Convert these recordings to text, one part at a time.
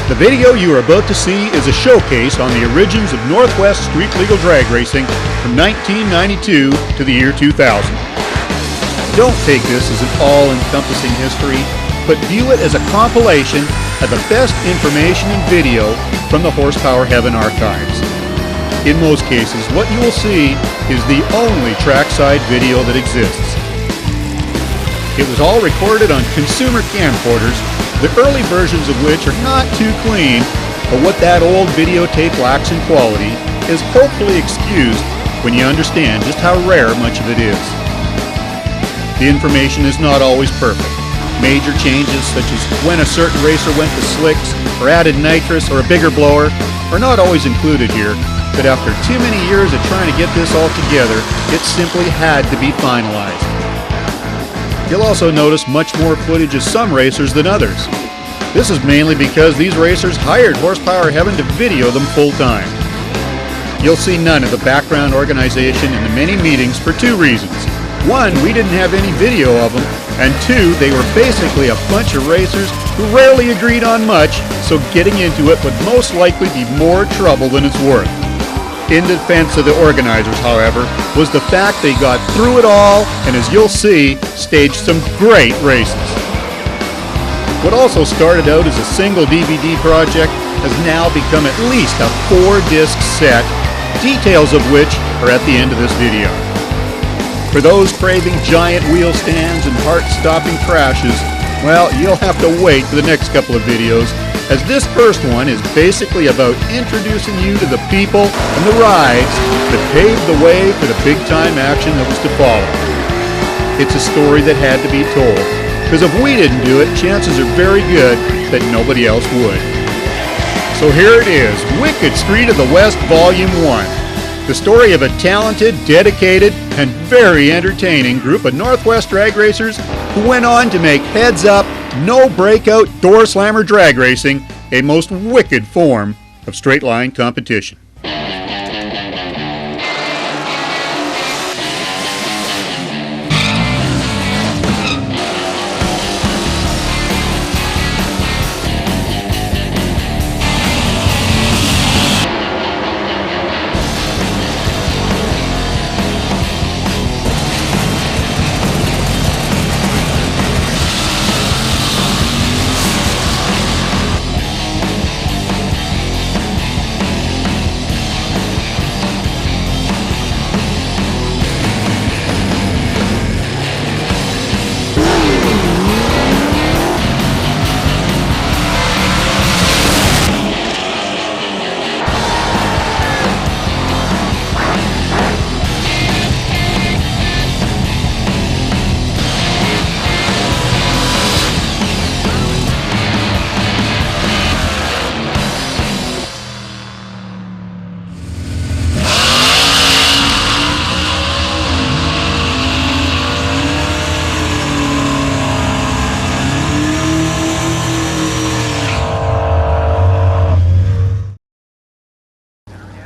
The video you are about to see is a showcase on the origins of Northwest street legal drag racing from 1992 to the year 2000. Don't take this as an all-encompassing history, but view it as a compilation of the best information and video from the Horsepower Heaven archives. In most cases, what you will see is the only trackside video that exists. It was all recorded on consumer camcorders, the early versions of which are not too clean, but what that old videotape lacks in quality is hopefully excused when you understand just how rare much of it is. The information is not always perfect. Major changes, such as when a certain racer went to slicks or added nitrous or a bigger blower, are not always included here, but after too many years of trying to get this all together, it simply had to be finalized. You'll also notice much more footage of some racers than others. This is mainly because these racers hired Horsepower Heaven to video them full-time. You'll see none of the background organization in the many meetings for two reasons. One, we didn't have any video of them, and two, they were basically a bunch of racers who rarely agreed on much, so getting into it would most likely be more trouble than it's worth. In defense of the organizers, however, was the fact they got through it all and, as you'll see, staged some great races. What also started out as a single DVD project has now become at least a 4-disc set, details of which are at the end of this video. For those craving giant wheel stands and heart-stopping crashes, well, you'll have to wait for the next couple of videos, as this first one is basically about introducing you to the people and the rides that paved the way for the big-time action that was to follow. It's a story that had to be told, because if we didn't do it, chances are very good that nobody else would. So here it is, Wicked Street of the West Volume 1. The story of a talented, dedicated, and very entertaining group of Northwest drag racers who went on to make Heads Up, No Breakout Door Slammer drag racing a most wicked form of straight line competition.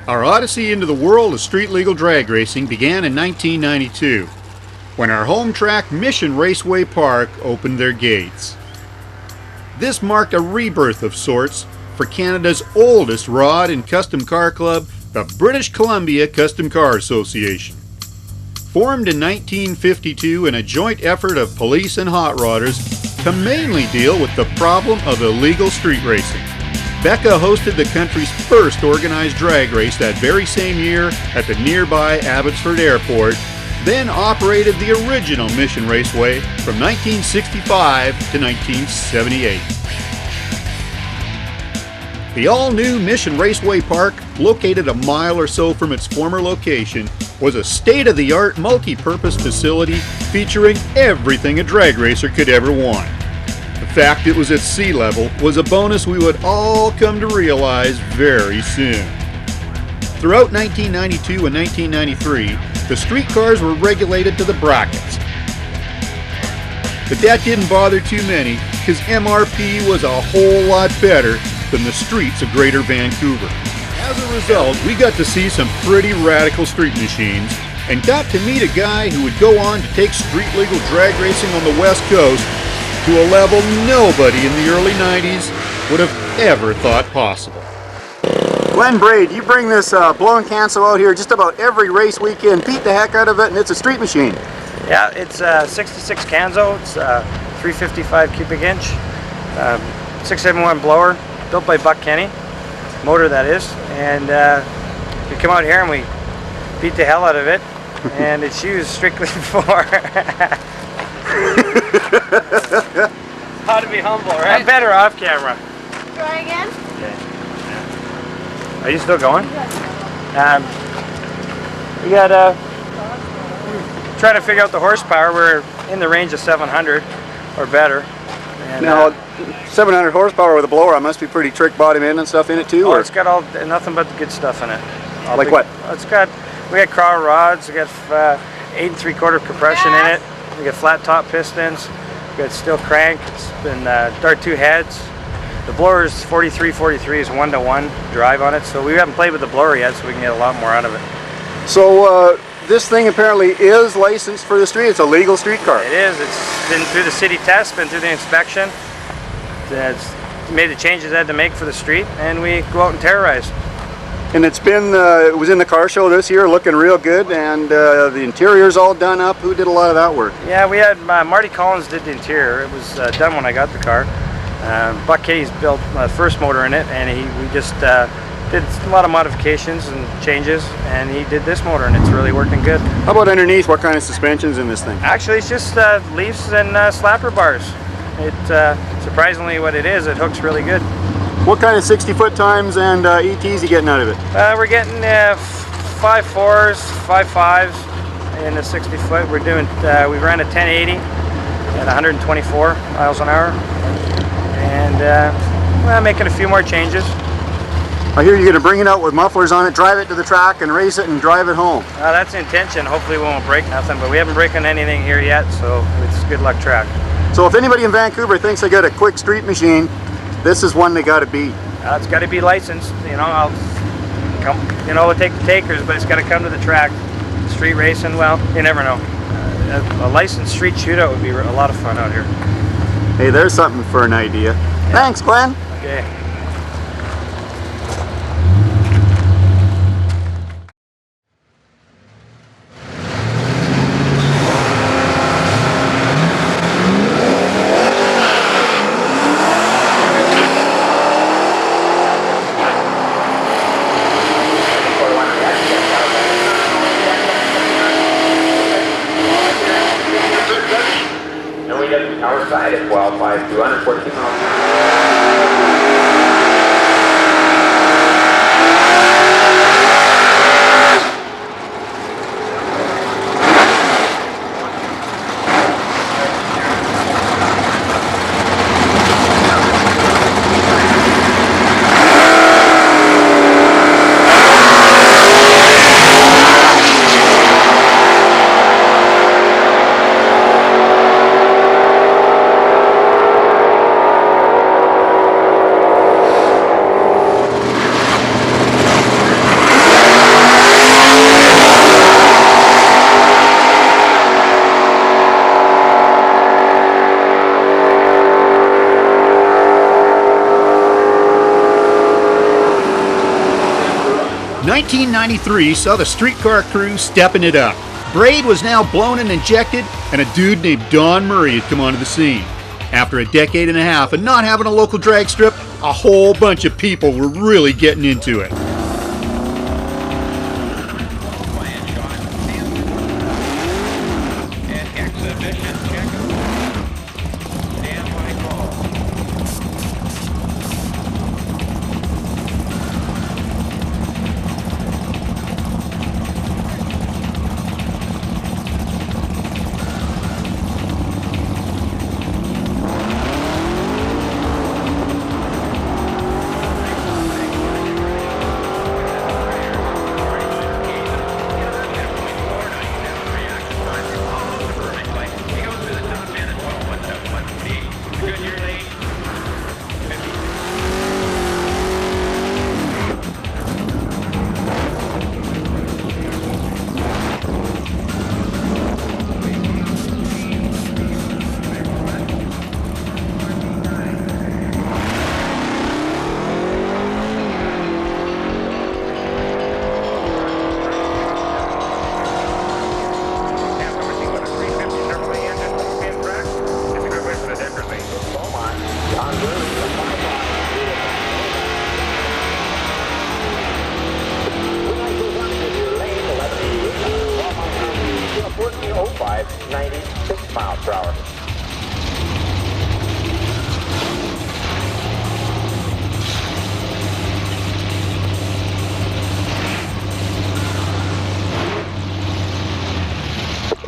Our odyssey into the world of street legal drag racing began in 1992, when our home track Mission Raceway Park opened their gates. This marked a rebirth of sorts for Canada's oldest rod and custom car club, the British Columbia Custom Car Association. Formed in 1952 in a joint effort of police and hot rodders to mainly deal with the problem of illegal street racing. Becca hosted the country's first organized drag race that very same year at the nearby Abbotsford Airport, then operated the original Mission Raceway from 1965 to 1978. The all-new Mission Raceway Park, located a mile or so from its former location, was a state-of-the-art multi-purpose facility featuring everything a drag racer could ever want. The fact it was at sea level was a bonus we would all come to realize very soon. Throughout 1992 and 1993, the streetcars were regulated to the brackets. But that didn't bother too many, because MRP was a whole lot better than the streets of Greater Vancouver. As a result, we got to see some pretty radical street machines, and got to meet a guy who would go on to take street legal drag racing on the West Coast to a level nobody in the early 90s would have ever thought possible. Glenn Braid, you bring this blown cancel out here just about every race weekend, beat the heck out of it, and it's a street machine. Yeah, it's 66 Canzo, it's 355 cubic inch, 671 blower, built by Buck Kenny, motor that is, and we come out here and we beat the hell out of it, and it's used strictly for how to be humble, right? I'm better off camera. Try again? Okay. Are you still going? We got trying to figure out the horsepower. We're in the range of 700 or better. And, now, 700 horsepower with a blower, I must be pretty trick bottom end and stuff in it too? Oh, or? it's got all nothing but the good stuff in it. All like big, what? We got crawler rods. We got 8 3/4 compression in it. We got flat top pistons. We got steel crank. It's been Dart 2 heads. The blower is 43/43 is 1-to-1 drive on it. So we haven't played with the blower yet, so we can get a lot more out of it. So this thing apparently is licensed for the street. It's a legal street car. It is. It's been through the city test, been through the inspection. It's made the changes it had to make for the street, and we go out and terrorize. And it's been, it was in the car show this year, looking real good, and the interior's all done up. Who did a lot of that work? Yeah, we had Marty Collins did the interior. It was done when I got the car. Buck Kenny's built the first motor in it, and we just did a lot of modifications and changes, and he did this motor, and it's really working good. How about underneath? What kind of suspension's in this thing? Actually, it's just leaves and slapper bars. It surprisingly, what it is, it hooks really good. What kind of 60-foot times and ETs you getting out of it? We're getting 5.4s, 5.5s in the 60-foot. We're doing we ran a 1080 at 124 miles an hour, and we're making a few more changes. I hear you're going to bring it out with mufflers on it, drive it to the track, and race it and drive it home. That's the intention. Hopefully we won't break nothing, but we haven't broken anything here yet, so it's a good luck track. So if anybody in Vancouver thinks they got a quick street machine, this is one they got to beat. It's got to be licensed. You know, we'll take the takers, but it's got to come to the track. Street racing, well, you never know. A licensed street shootout would be a lot of fun out here. Hey, there's something for an idea. Yeah. Thanks, Glenn. Okay. Our side at 12.5, 214 miles. '93 saw the streetcar crew stepping it up. Braid was now blown and injected, and a dude named Don Murray had come onto the scene. After a decade and a half of not having a local drag strip, a whole bunch of people were really getting into it. 96 miles per hour.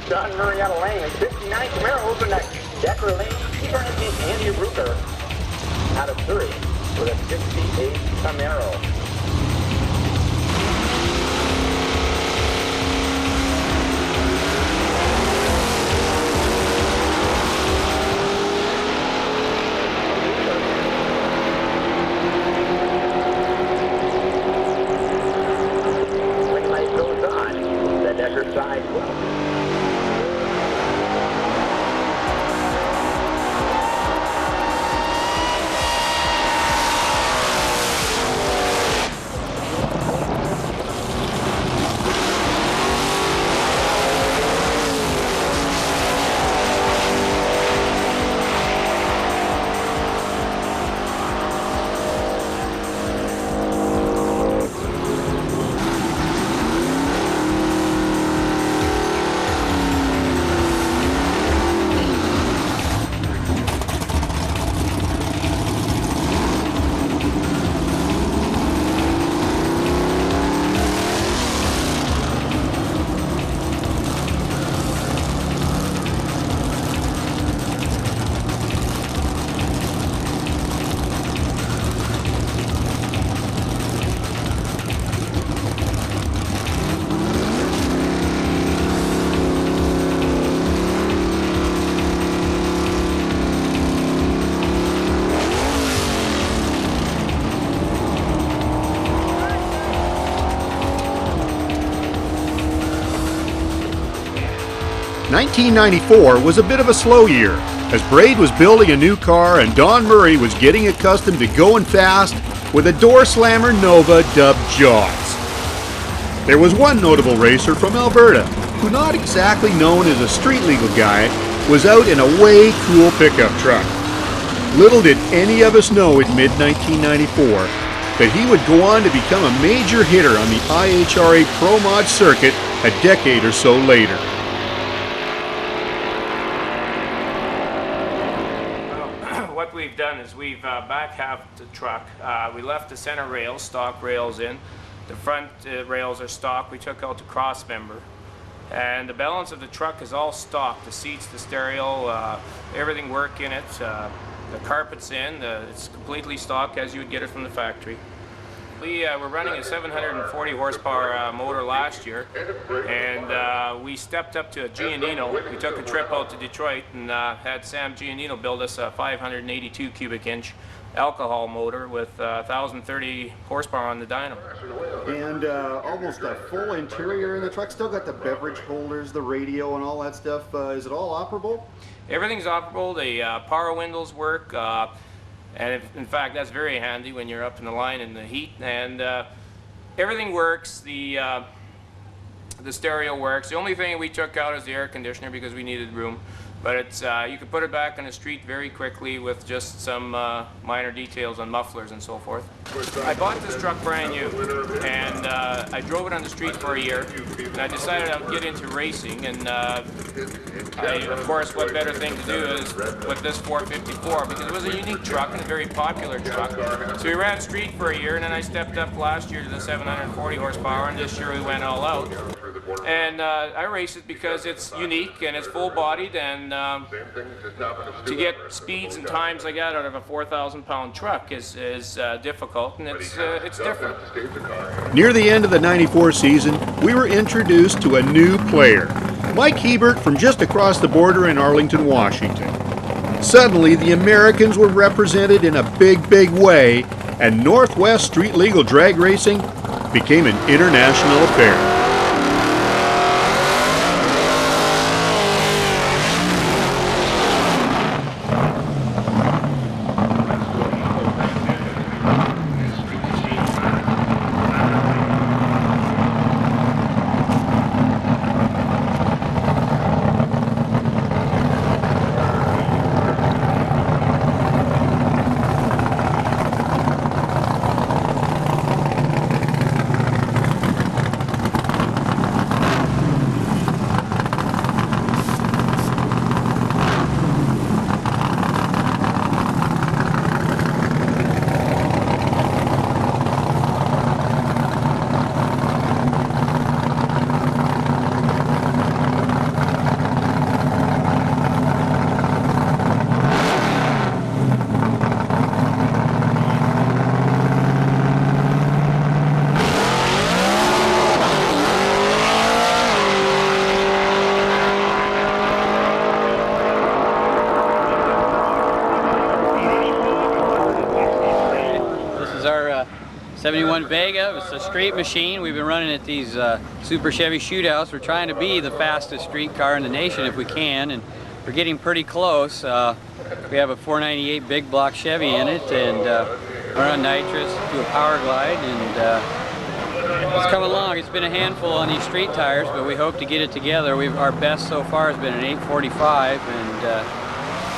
John Murray out of lane, 59 Camaro open next. Decker lane, keeper engine, Andy Ruger out of 3 with a 58 Camaro. Green light goes on, the Decker side well. "1994 was a bit of a slow year, as Braid was building a new car and Don Murray was getting accustomed to going fast with a door slammer Nova dubbed Jaws. There was one notable racer from Alberta, who, not exactly known as a street legal guy, was out in a way cool pickup truck. Little did any of us know in mid-1994 that he would go on to become a major hitter on the IHRA Pro Mod circuit a decade or so later. What we've done is we've back halved the truck. We left the center rails, stock rails in. The front rails are stock. We took out the cross member. And the balance of the truck is all stock. The seats, the stereo, everything work in it. The carpet's in. It's completely stock as you would get it from the factory. We were running a 740 horsepower motor last year, and we stepped up to a Giannino. We took a trip out to Detroit and had Sam Giannino build us a 582 cubic inch alcohol motor with 1,030 horsepower on the dyno. And almost a full interior in the truck. Still got the beverage holders, the radio, and all that stuff. Is it all operable? Everything's operable. The power windows work. And in fact, that's very handy when you're up in the line in the heat. And everything works. The stereo works. The only thing we took out is the air conditioner because we needed room. But it's you can put it back on the street very quickly with just some minor details on mufflers and so forth. I bought this truck brand new, and I drove it on the street for a year. And I decided I would get into racing, and of course, what better thing to do is with this 454, because it was a unique truck and a very popular truck. So we ran street for a year, and then I stepped up last year to the 740 horsepower, and this year we went all out. And I race it because it's unique and it's full-bodied, and to get speeds and times like that out of a 4,000-pound truck is difficult, and it's different. Near the end of the '94 season, we were introduced to a new player, Mike Hebert from just across the border in Arlington, Washington. Suddenly, the Americans were represented in a big way, and Northwest street legal drag racing became an international affair. is our 71 Vega. It's a straight machine. We've been running at these Super Chevy shootouts. We're trying to be the fastest street car in the nation if we can, and we're getting pretty close. We have a 498 big block Chevy in it, and we're on nitrous, do a power glide, and it's coming along. It's been a handful on these street tires, but we hope to get it together. Our best so far has been an 845, and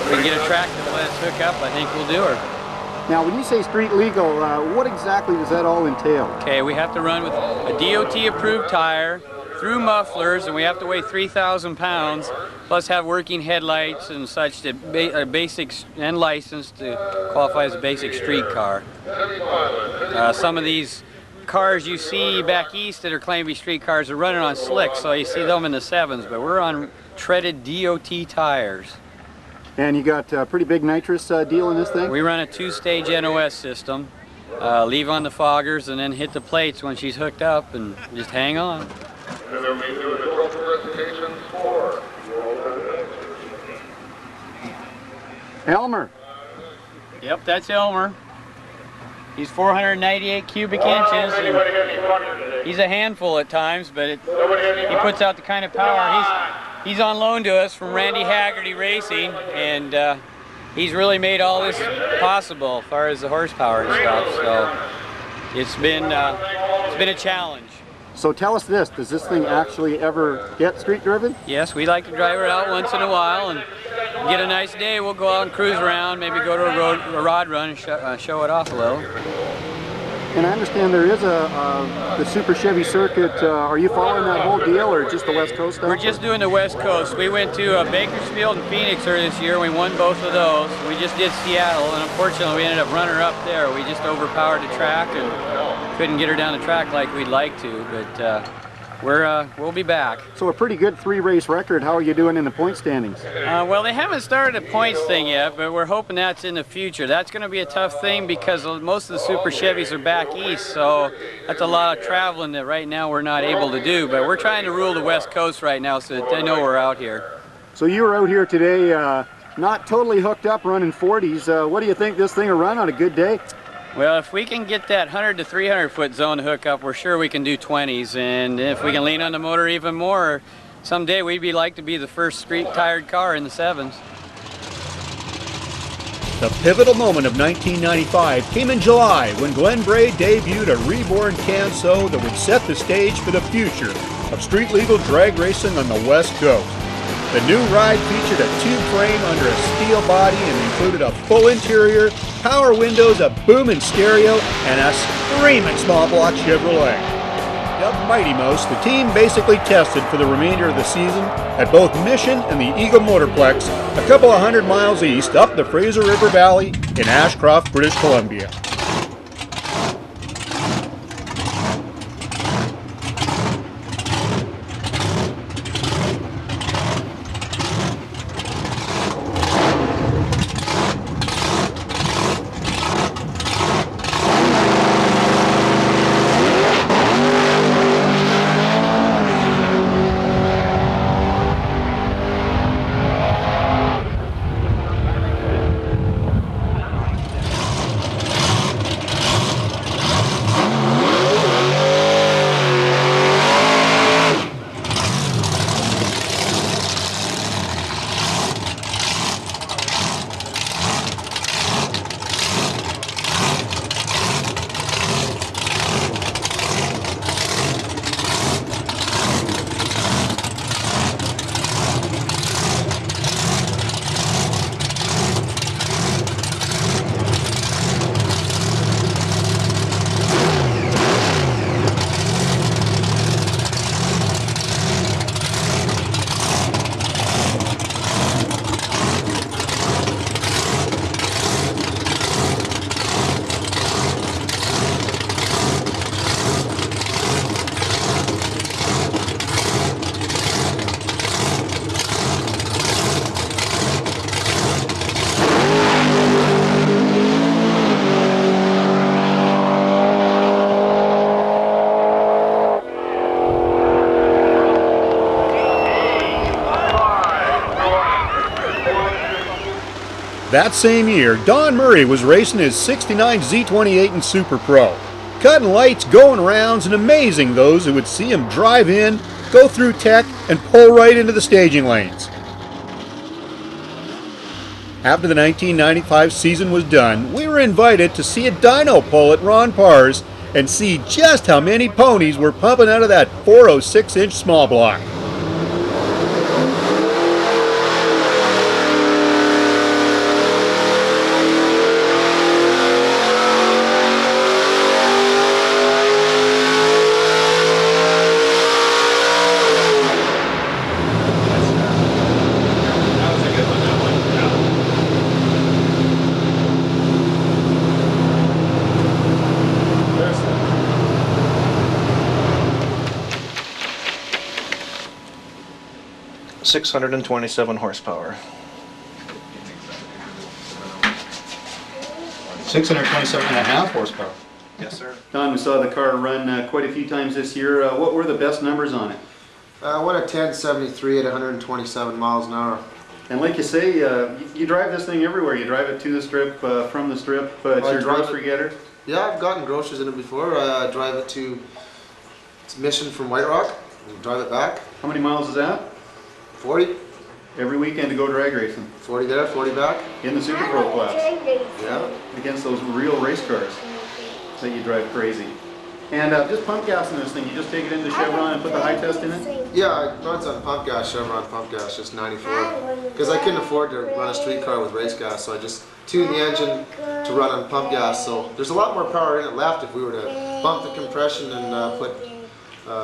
if we can get a track that let us hook up, I think we'll do her. Now, when you say street legal, what exactly does that all entail? Okay, we have to run with a DOT-approved tire through mufflers, and we have to weigh 3,000 pounds, plus have working headlights and such that are basic and licensed to qualify as a basic street car. Some of these cars you see back east that are claimed to be street cars are running on slicks, so you see them in the 7s, but we're on treaded DOT tires. And you got a pretty big nitrous deal in this thing? We run a 2-stage NOS system, leave on the foggers, and then hit the plates when she's hooked up, and just hang on. Elmer. Yep, that's Elmer. He's 498 cubic inches. He's a handful at times, but he puts out the kind of power. He's on loan to us from Randy Haggerty Racing, and he's really made all this possible as far as the horsepower and stuff. So it's been a challenge. So tell us this, does this thing actually ever get street driven? Yes, we like to drive her out once in a while, and get a nice day, we'll go out and cruise around, maybe go to a rod run and show it off a little. And I understand there is the Super Chevy circuit. Are you following that whole deal, or just the West Coast stuff? We're just doing the West Coast. We went to Bakersfield and Phoenix earlier this year. We won both of those. We just did Seattle, and unfortunately we ended up running her up there. We just overpowered the track and couldn't get her down the track like we'd like to, but we'll be back. So a pretty good 3-race record. How are you doing in the point standings? Well, they haven't started a points thing yet, but we're hoping that's in the future. That's going to be a tough thing because most of the Super Chevys are back east, so that's a lot of traveling that right now we're not able to do. But we're trying to rule the West Coast right now so that they know we're out here. So you were out here today, not totally hooked up, running 40s. What do you think this thing will run on a good day? Well, if we can get that 100 to 300 foot zone to hook up, we're sure we can do 20s, and if we can lean on the motor even more, someday we'd like to be the first street-tired car in the 7s. The pivotal moment of 1995 came in July when Glenn Bray debuted a reborn Canso that would set the stage for the future of street-legal drag racing on the West Coast. The new ride featured a tube frame under a steel body and included a full interior, power windows, a booming stereo, and a screaming small block Chevrolet. Dubbed Mighty Mouse, the team basically tested for the remainder of the season at both Mission and the Eagle Motorplex, a couple of 100 miles east up the Fraser River Valley in Ashcroft, British Columbia. That same year, Don Murray was racing his 69 Z28 in Super Pro, cutting lights, going rounds, and amazing those who would see him drive in, go through tech, and pull right into the staging lanes. After the 1995 season was done, we were invited to see a dyno pull at Ron Parr's and see just how many ponies were pumping out of that 406-inch small block. .627 horsepower. 627.5 horsepower. Yes, sir. Don, we saw the car run quite a few times this year. What were the best numbers on it? Went at 1073 at 127 miles an hour. And like you say, you drive this thing everywhere. You drive it to the strip, from the strip. It's your grocery getter. Yeah, I've gotten groceries in it before. I drive it to Mission from White Rock and drive it back. How many miles is that? 40. Every weekend to go drag racing. 40 there, 40 back. In the Super Pro class. Yeah. Against those real race cars that you drive crazy. And just pump gas in this thing. You just take it into Chevron and put the high test in it? Yeah, it runs on pump gas, Chevron pump gas, just 94. Because I couldn't afford to run a street car with race gas, so I just tuned the engine to run on pump gas. So there's a lot more power in it left if we were to bump the compression and put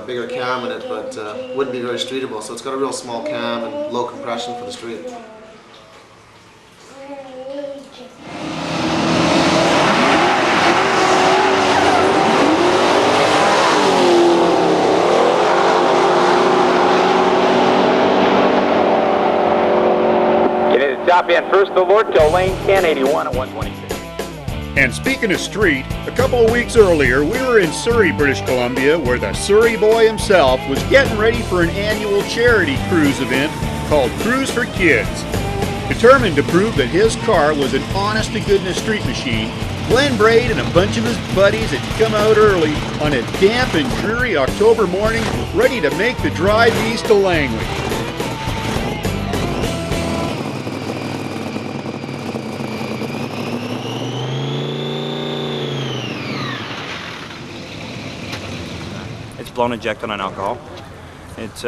bigger cam in it, but wouldn't be very streetable. So it's got a real small cam and low compression for the street. Getting to top end first, the Lord, till lane 1081 at 126. And speaking of street, a couple of weeks earlier, we were in Surrey, British Columbia, where the Surrey boy himself was getting ready for an annual charity cruise event called Cruise for Kids. Determined to prove that his car was an honest-to-goodness street machine, Glenn Braid and a bunch of his buddies had come out early on a damp and dreary October morning, ready to make the drive east to Langley. Blown injected on alcohol. It's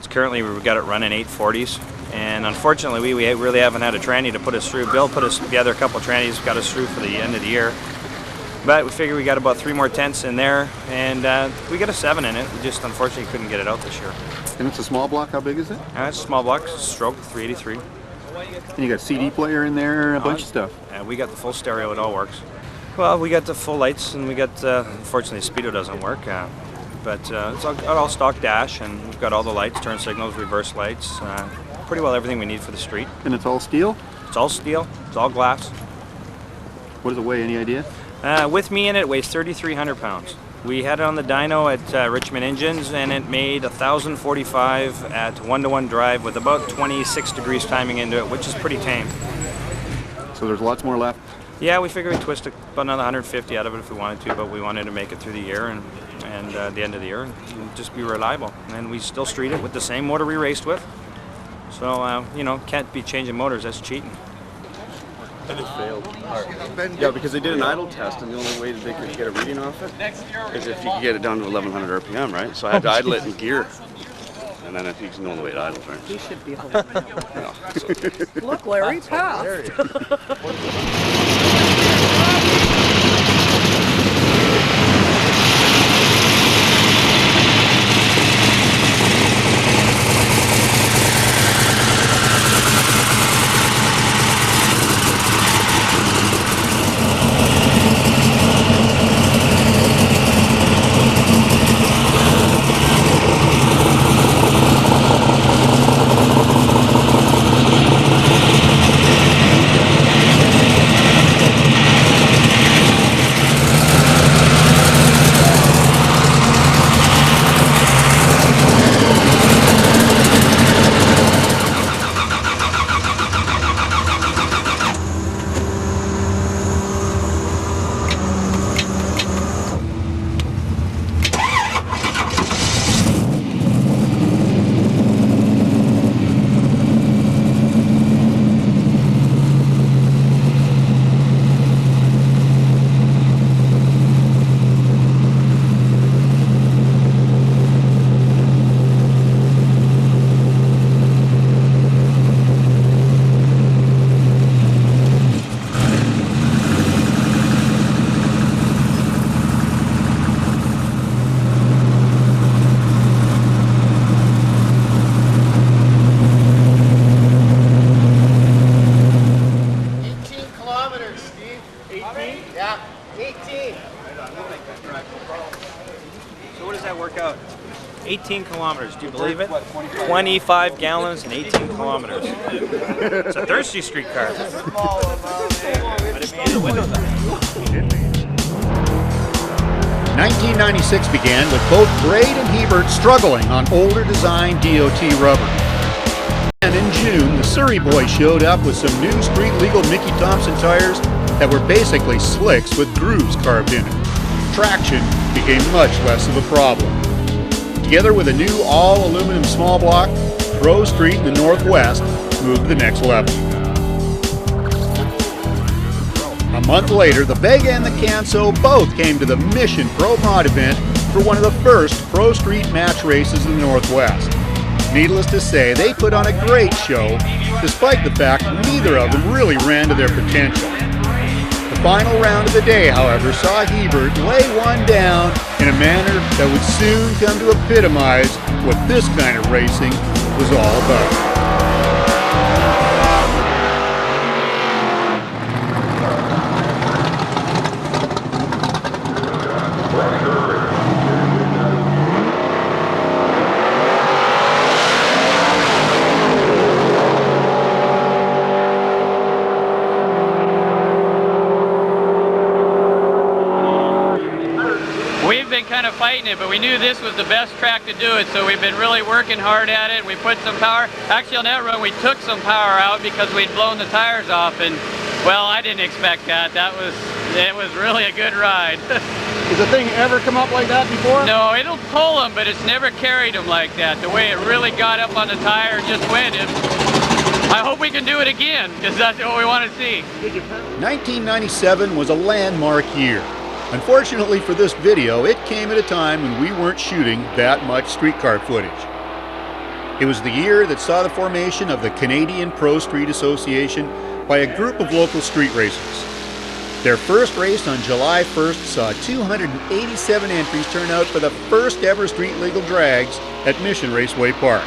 currently, we've got it running 840s, and unfortunately we really haven't had a tranny to put us through. Bill put us together a couple of trannies, got us through for the end of the year, but we figured we got about 3 more tenths in there, and we got a 7 in it. We just unfortunately couldn't get it out this year. And it's a small block. How big is it? It's a small block, stroke 383. And you got a CD player in there, a bunch of stuff. And we got the full stereo, it all works. Well, we got the full lights, and we got, unfortunately the speedo doesn't work. But it's all stock dash, and we've got all the lights, turn signals, reverse lights, pretty well everything we need for the street. And it's all steel? It's all steel, it's all glass. What does it weigh, any idea? With me in it, it weighs 3,300 pounds. We had it on the dyno at Richmond Engines, and it made 1,045 at 1-to-1 drive with about 26 degrees timing into it, which is pretty tame. So there's lots more left? Yeah, we figured we'd twist about another 150 out of it if we wanted to, but we wanted to make it through the year and the end of the year and just be reliable. And we still street it with the same motor we raced with. So, you know, can't be changing motors, that's cheating. And it failed. Yeah, because they did an idle test, and the only way that they could get a reading off it is if you could get it down to 1,100 RPM, right? So I had to idle it in gear. And then I think it's the only way it idles, right? He should be holding it. Look, Larry passed. 18. So what does that work out? 18 kilometers, do you believe it? 25 gallons and 18 kilometers. It's a thirsty streetcar. But it made the windows up. 1996 began with both Braid and Hebert struggling on older design DOT rubber. And in June, the Surrey boys showed up with some new street-legal Mickey Thompson tires that were basically slicks with grooves carved in it. Traction became much less of a problem. Together with a new all-aluminum small block, Pro Street in the Northwest moved to the next level. A month later, the Vega and the Canso both came to the Mission Pro Mod event for one of the first Pro Street match races in the Northwest. Needless to say, they put on a great show, despite the fact neither of them really ran to their potential. The final round of the day, however, saw Hebert lay one down in a manner that would soon come to epitomize what this kind of racing was all about. Kind of fighting it, but we knew this was the best track to do it, so we've been really working hard at it. We put some power. Actually, on that run, we took some power out because we'd blown the tires off, and well, I didn't expect that. It was really a good ride. Has the thing ever come up like that before? No, it'll pull them, but it's never carried them like that. The way it really got up on the tire and just went. I hope we can do it again, because that's what we want to see. 1997 was a landmark year. Unfortunately for this video, it came at a time when we weren't shooting that much streetcar footage. It was the year that saw the formation of the Canadian Pro Street Association by a group of local street racers. Their first race on July 1st saw 287 entries turn out for the first ever street legal drags at Mission Raceway Park.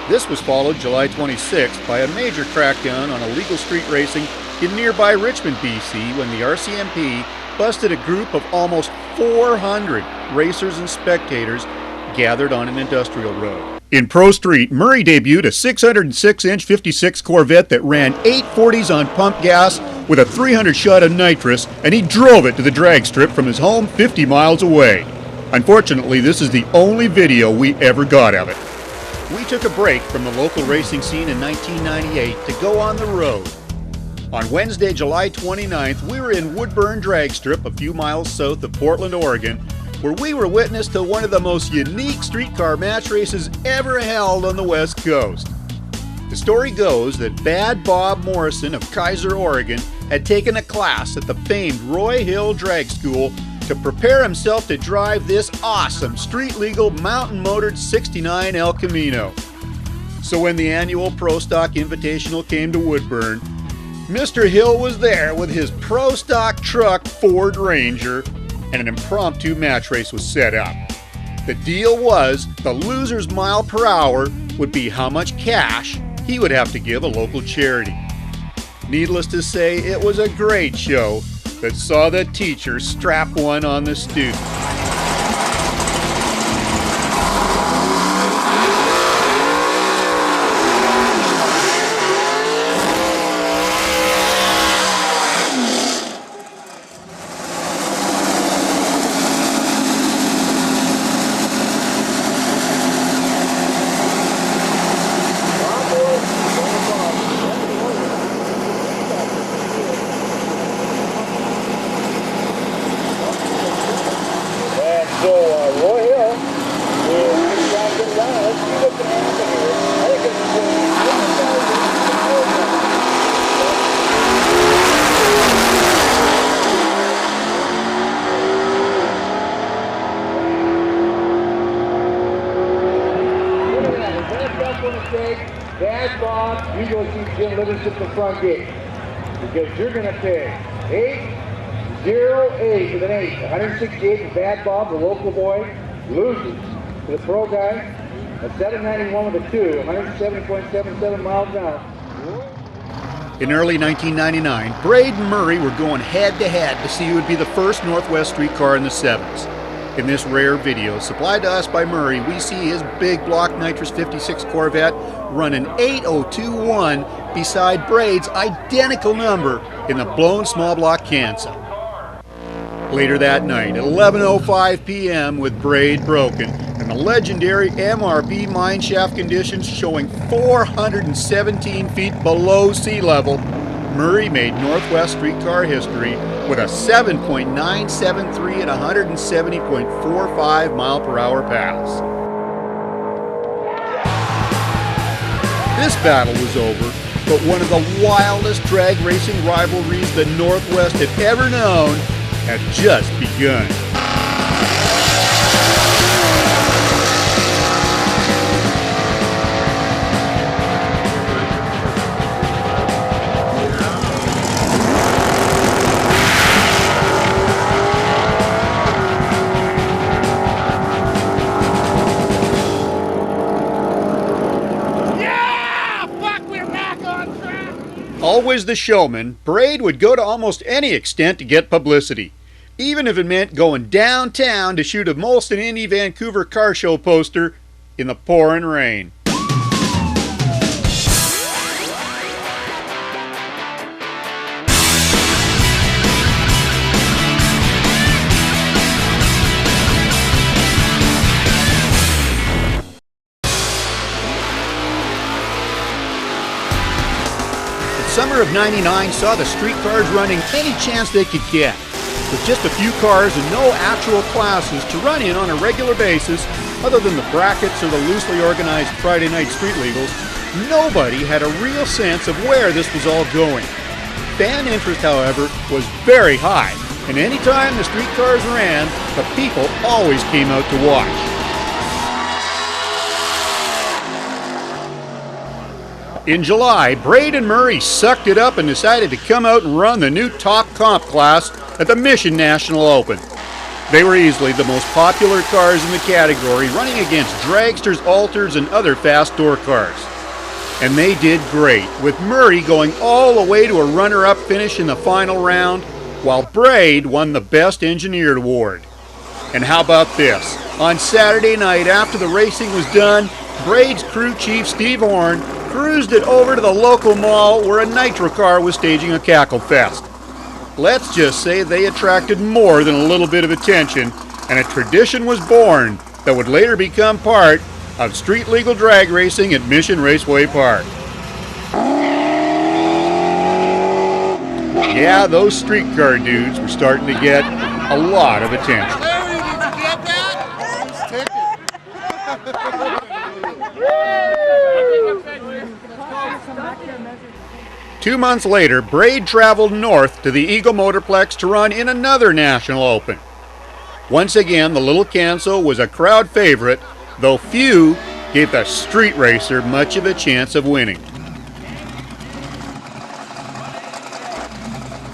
This was followed July 26th by a major crackdown on illegal street racing in nearby Richmond, BC, when the RCMP busted a group of almost 400 racers and spectators gathered on an industrial road. In Pro Street, Murray debuted a 606-inch 56 Corvette that ran 840s on pump gas with a 300 shot of nitrous, and he drove it to the drag strip from his home 50 miles away. Unfortunately, this is the only video we ever got of it. We took a break from the local racing scene in 1998 to go on the road. On Wednesday, July 29th, we were in Woodburn Drag Strip a few miles south of Portland, Oregon, where we were witness to one of the most unique streetcar match races ever held on the West Coast. The story goes that Bad Bob Morrison of Kaiser, Oregon, had taken a class at the famed Roy Hill Drag School to prepare himself to drive this awesome street-legal mountain-motored 69 El Camino. So when the annual Pro Stock Invitational came to Woodburn, Mr. Hill was there with his Pro Stock truck Ford Ranger, and an impromptu match race was set up. The deal was the loser's mile per hour would be how much cash he would have to give a local charity. Needless to say, it was a great show that saw the teacher strap one on the student. Bad Bob, you go see Jim Livingston at the front gate. Because you're going to pay 808 with an 8. 168 for Bad Bob, the local boy, loses to the pro guy at 791 with a 2, 170.77 miles an hour. In early 1999, Braid and Murray were going head-to-head to see who would be the first Northwest street car in the 7s. In this rare video, supplied to us by Murray, we see his big block nitrous 56 Corvette running 8021 beside Braid's identical number in the blown small block Kansas. Later that night, at 11:05 p.m., with Braid broken and the legendary MRP mine shaft conditions showing 417 feet below sea level, Murray made Northwest streetcar history with a 7.973 at 170.45 mile per hour pass. This battle was over, but one of the wildest drag racing rivalries the Northwest had ever known had just begun. Always the showman, Braid would go to almost any extent to get publicity, even if it meant going downtown to shoot a Molson Indy Vancouver car show poster in the pouring rain. Summer of '99 saw the streetcars running any chance they could get. With just a few cars and no actual classes to run in on a regular basis, other than the brackets or the loosely organized Friday night street legals, nobody had a real sense of where this was all going. Fan interest, however, was very high, and anytime the streetcars ran, the people always came out to watch. In July, Braid and Murray sucked it up and decided to come out and run the new top comp class at the Mission National Open. They were easily the most popular cars in the category, running against dragsters, alters, and other fast door cars. And they did great, with Murray going all the way to a runner-up finish in the final round, while Braid won the Best Engineered award. And how about this? On Saturday night, after the racing was done, Braid's crew chief, Steve Horn, cruised it over to the local mall where a nitro car was staging a cackle fest. Let's just say they attracted more than a little bit of attention, and a tradition was born that would later become part of street legal drag racing at Mission Raceway Park. Yeah, those streetcar dudes were starting to get a lot of attention. Larry, did you get that? Take it. 2 months later, Braid traveled north to the Eagle Motorplex to run in another National Open. Once again, the little Canso was a crowd favorite, though few gave the street racer much of a chance of winning.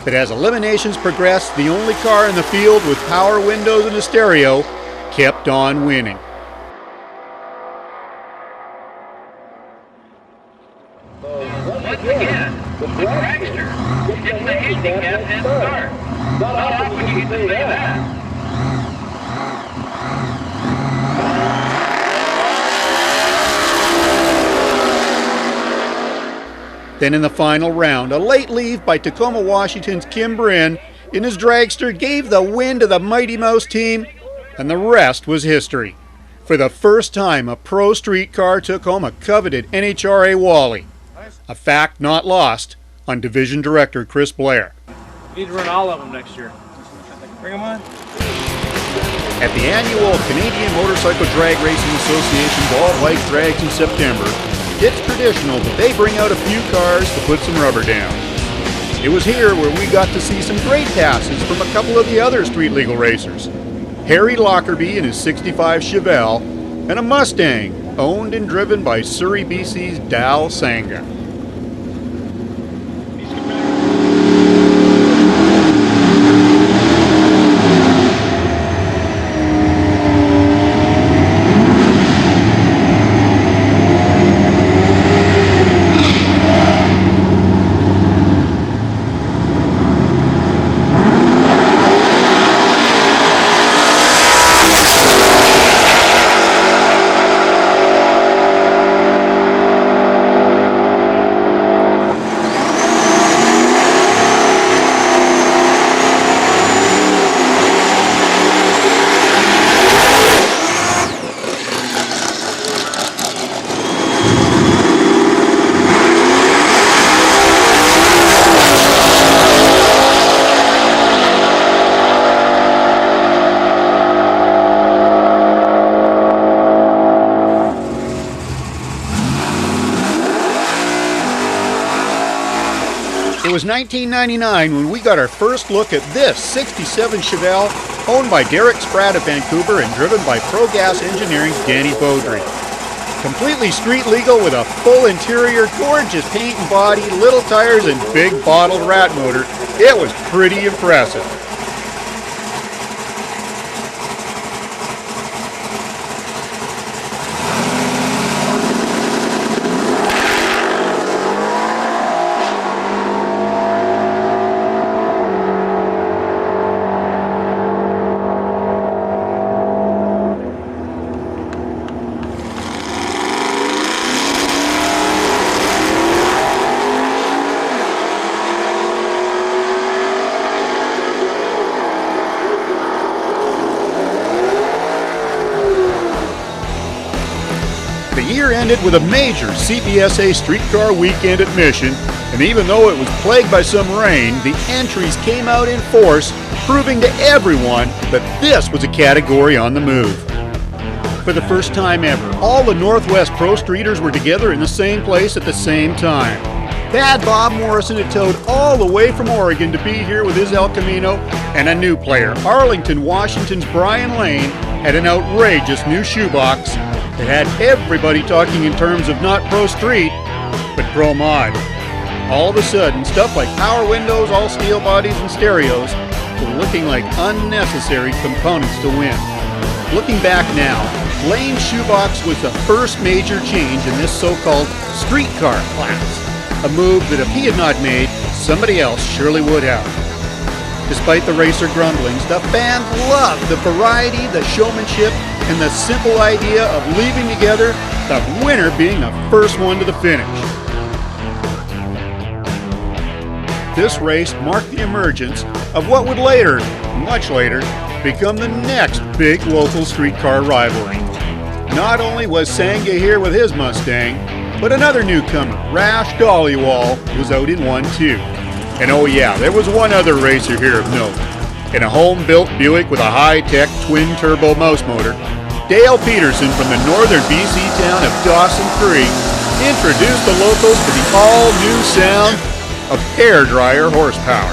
But as eliminations progressed, the only car in the field with power windows and a stereo kept on winning. Once again, the dragster gets the handicap and start. Not often you get to say that. Then in the final round, a late leave by Tacoma, Washington's Kim Bryn in his dragster gave the win to the Mighty Mouse team, and the rest was history. For the first time, a pro street car took home a coveted NHRA Wally. A fact not lost on Division Director Chris Blair. We need to run all of them next year. Bring them on. At the annual Canadian Motorcycle Drag Racing Association Ball Bike Drags in September, it's traditional that they bring out a few cars to put some rubber down. It was here where we got to see some great passes from a couple of the other street legal racers. Harry Lockerbie in his 65 Chevelle, and a Mustang owned and driven by Surrey, BC's Dal Sanga. was 1999 when we got our first look at this 67 Chevelle owned by Derek Spratt of Vancouver and driven by Pro Gas Engineering's Danny Beaudry. Completely street legal with a full interior, gorgeous paint and body, little tires, and big bottled rat motor. It was pretty impressive. The year ended with a major CPSA streetcar weekend at Mission, and even though it was plagued by some rain, the entries came out in force, proving to everyone that this was a category on the move. For the first time ever, all the Northwest Pro Streeters were together in the same place at the same time. Bad Bob Morrison had towed all the way from Oregon to be here with his El Camino, and a new player, Arlington, Washington's Brian Lane, had an outrageous new shoebox that had everybody talking in terms of not pro street, but pro mod. All of a sudden, stuff like power windows, all steel bodies, and stereos were looking like unnecessary components to win. Looking back now, Lane's shoebox was the first major change in this so-called streetcar class, a move that if he had not made, somebody else surely would have. Despite the racer grumblings, the fans loved the variety, the showmanship, and the simple idea of leaving together, the winner being the first one to the finish. This race marked the emergence of what would later, much later, become the next big local streetcar rivalry. Not only was Sanga here with his Mustang, but another newcomer, Rash Dollywall, was out in 1-2. And oh yeah, there was one other racer here of note. In a home-built Buick with a high-tech twin-turbo mouse motor, Dale Peterson from the northern BC town of Dawson Creek introduced the locals to the all-new sound of hair-dryer horsepower.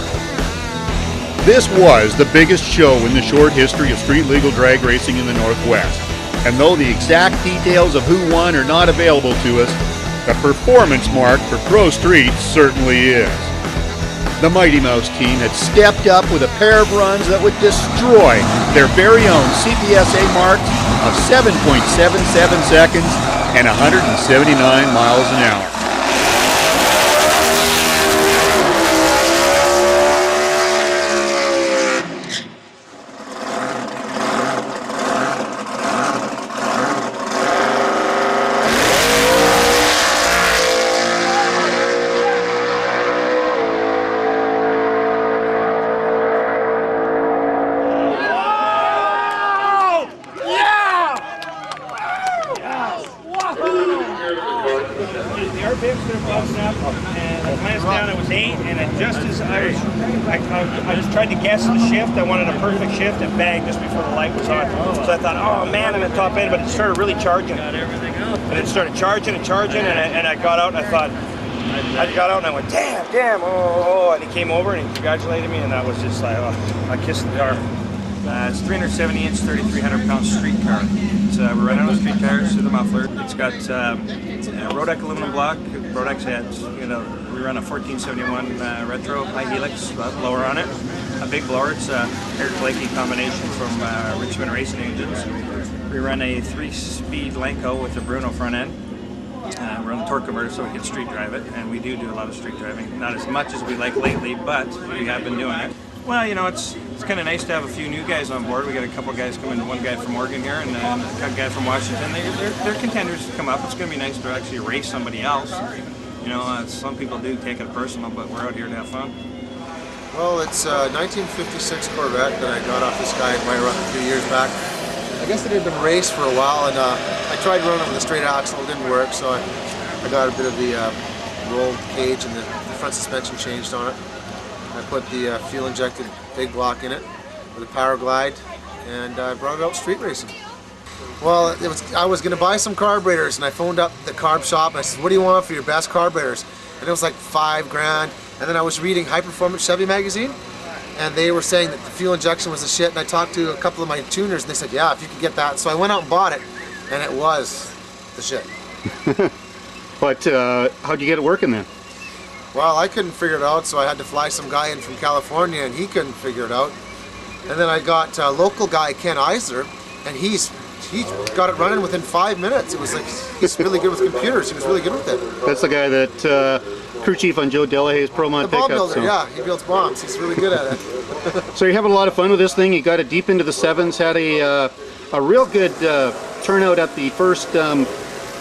This was the biggest show in the short history of street-legal drag racing in the Northwest. And though the exact details of who won are not available to us, the performance mark for Pro Street certainly is. The Mighty Mouse team had stepped up with a pair of runs that would destroy their very own CPSA marks of 7.77 seconds and 179 miles an hour. The RPM's been bouncing up, and I glanced down, it was 8, and just as I was trying to guess the shift, I wanted a perfect shift, and bang, just before the light was on. So I thought, oh man, I'm at the top end, but it started really charging. And it started charging and charging, and I got out, and I thought, I went, damn, oh, and he came over and he congratulated me, and that was just like, oh, I kissed the car. It's 370-inch, 3,300-pound street car. We're running on street tires through the muffler. It's got Rodeck aluminum block, Rodex heads. We run a 1471 retro high helix blower on it. A big blower. It's a Eric Blakey combination from Richmond Racing Engines. We run a 3-speed Lenco with a Bruno front end. We're on the torque converter so we can street drive it, and we do a lot of street driving. Not as much as we like lately, but we have been doing it. Well, it's kind of nice to have a few new guys on board. We got a couple guys coming, one guy from Oregon here and a guy from Washington. They're contenders to come up. It's going to be nice to actually race somebody else. Some people do take it personal, but we're out here to have fun. Well, it's a 1956 Corvette that I got off this guy in my run a few years back. I guess it had been raced for a while, and I tried running with a straight axle. It didn't work, so I got a bit of the rolled cage and the front suspension changed on it. I put the fuel-injected big block in it with a power glide, and I brought it out street racing. Well, I was going to buy some carburetors, and I phoned up the carb shop, and I said, what do you want for your best carburetors? And it was like $5 grand. And then I was reading High Performance Chevy magazine, and they were saying that the fuel injection was the shit. And I talked to a couple of my tuners, and they said, yeah, if you could get that. So I went out and bought it, and it was the shit. But how'd you get it working then? Well, I couldn't figure it out, so I had to fly some guy in from California, and he couldn't figure it out. And then I got a local guy, Ken Eisler, and he got it running within 5 minutes. It was like, he's really good with computers. He was really good with it. That's the guy that crew chief on Joe Delahay's Promont The bomb pickup. builder, So. yeah, he builds bombs. He's really good at it. So you're having a lot of fun with this thing. You got it deep into the sevens. Had a real good turnout at the first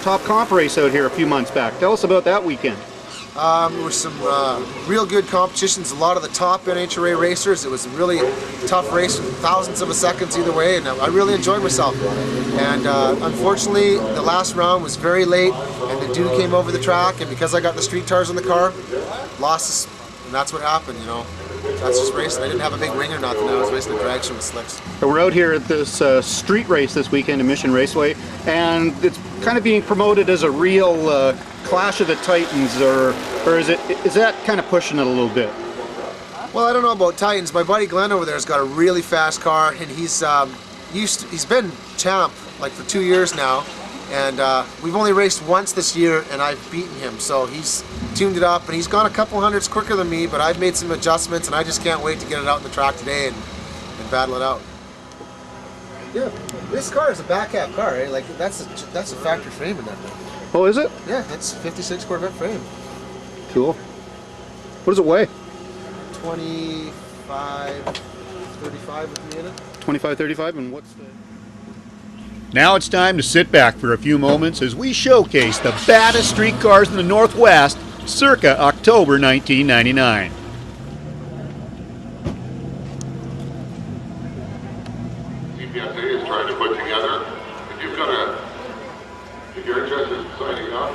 top comp race out here a few months back. Tell us about that weekend. There were some real good competitions, a lot of the top NHRA racers. It was a really tough race, thousands of a seconds either way, and I really enjoyed myself. And unfortunately, the last round was very late, and the dude came over the track, and because I got the street tires on the car, lost us, and that's what happened, you know. That's just racing. I didn't have a big wing or nothing. I was racing a drag show with slicks. We're out here at this street race this weekend at Mission Raceway, and it's kind of being promoted as a real Clash of the Titans, or is that kind of pushing it a little bit? Well, I don't know about Titans. My buddy Glenn over there has got a really fast car, and he's been champ like for 2 years now, and we've only raced once this year, and I've beaten him. So he's tuned it up, and he's gone a couple hundreds quicker than me, but I've made some adjustments, and I just can't wait to get it out on the track today and battle it out. Yeah, this car is a back half car, right? Like that's a factory frame in that thing. Oh, is it? Yeah, it's 56 Corvette frame. Cool. What does it weigh? 25, 35 with me in it. 25, 35, and what's the... Now it's time to sit back for a few moments as we showcase the baddest street cars in the Northwest circa October 1999. CPSA is trying to put together, if you're interested in signing up.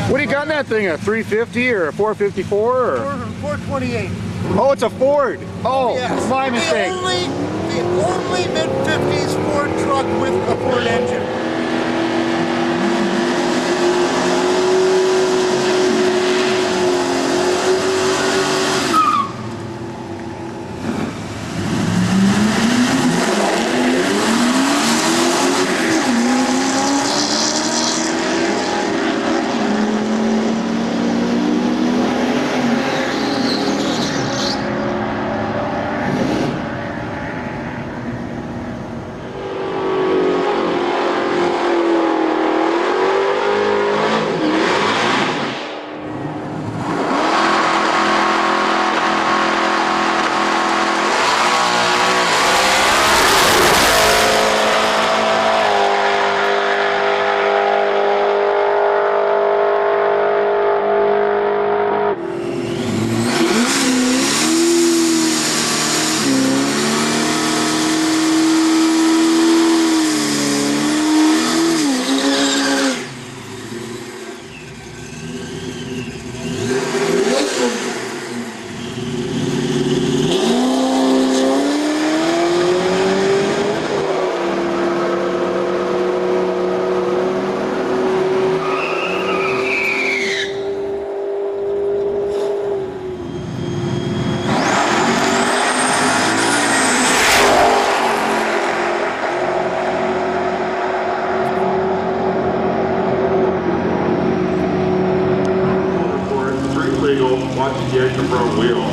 What do you got in that thing? A 350 or a 454 or? 428. Oh, it's a Ford. Oh, Yes. my mistake. The only mid-50s Ford truck with a Ford engine. Watch the extra front wheel.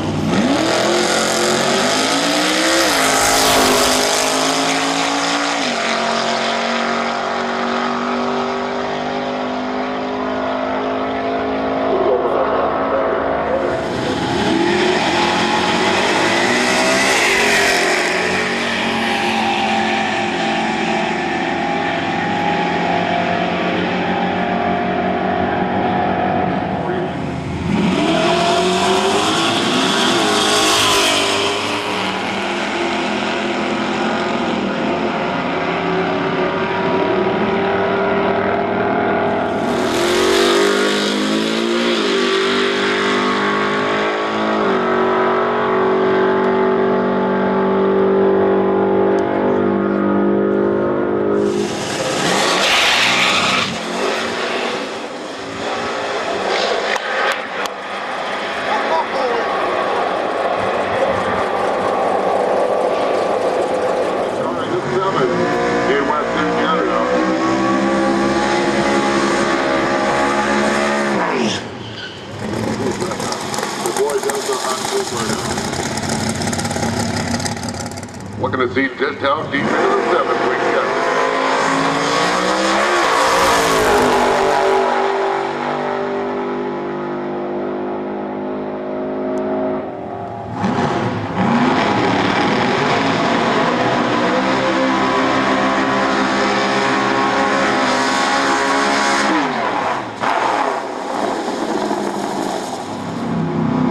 Looking to see just how deep into the 7th we get.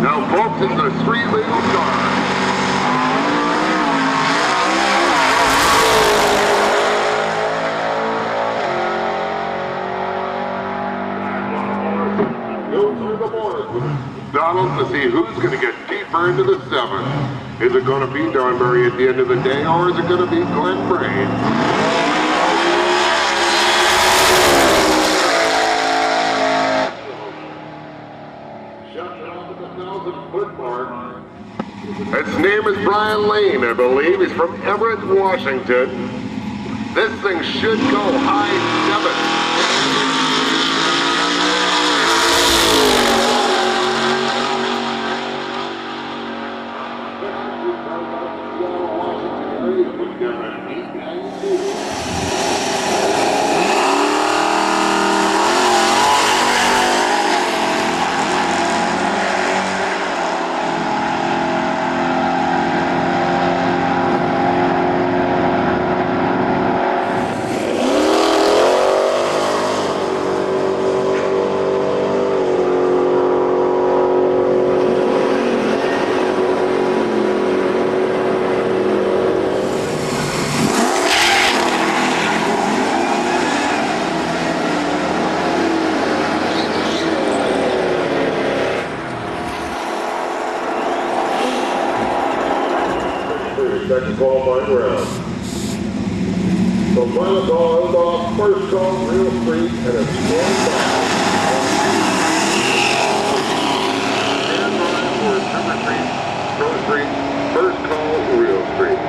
Now, folks, it's a 3 legal car. Donald to see who's going to get deeper into the 7th. Is it going to be Donbury at the end of the day, or is it going to be Glen Brain? Its name is Brian Lane, I believe. He's from Everett, Washington. This thing should go high 7. Second qualifying round. So final call is off, first call, real street, and it's going back. And for Super Street, first call, real street.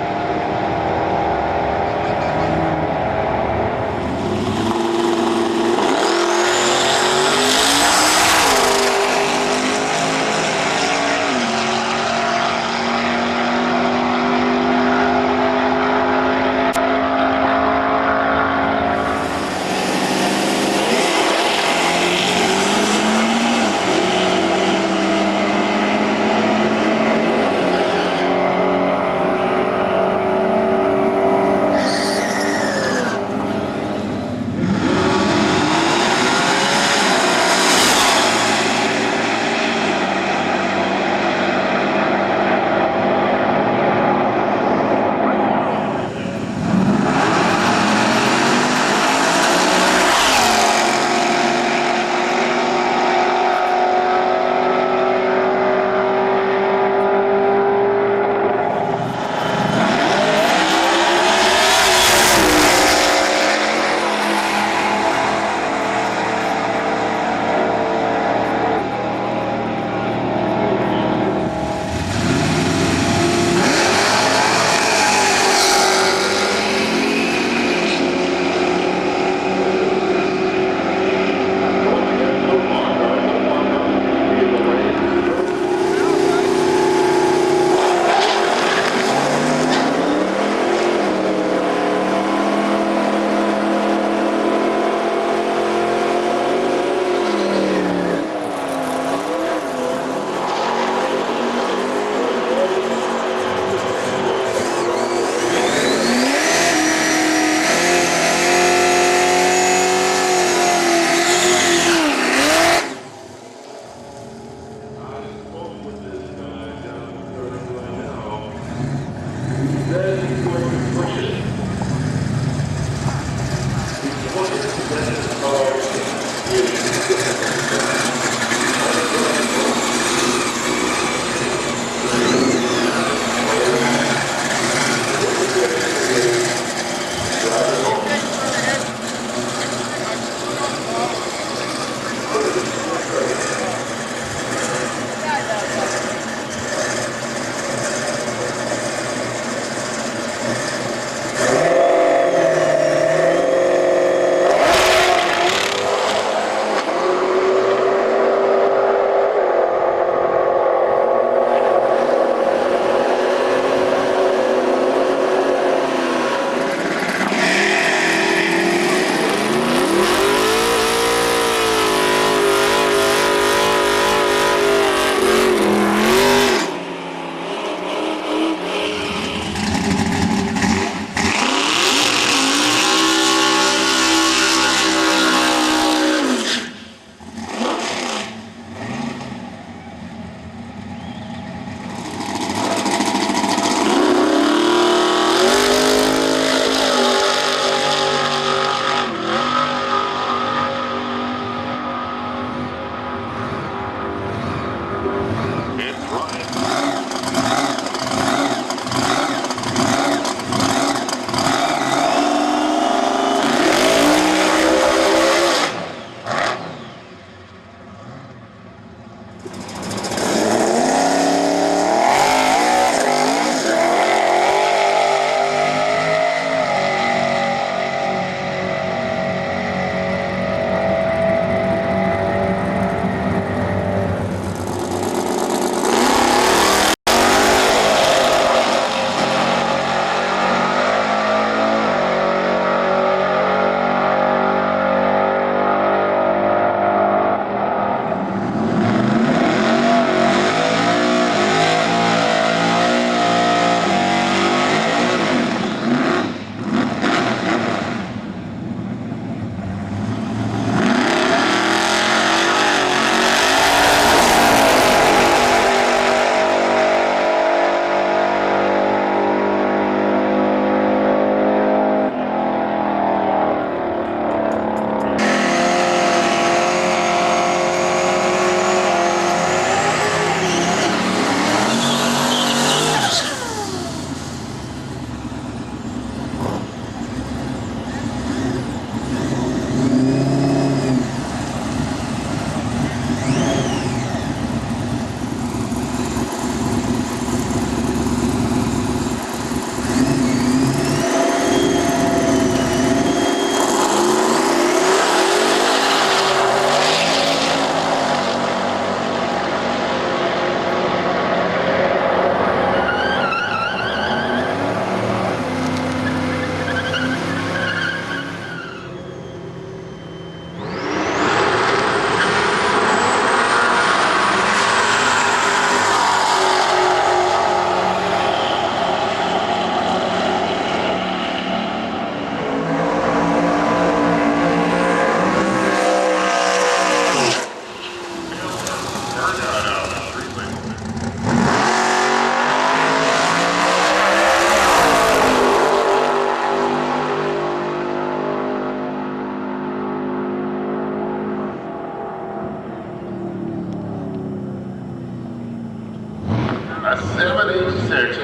a 76.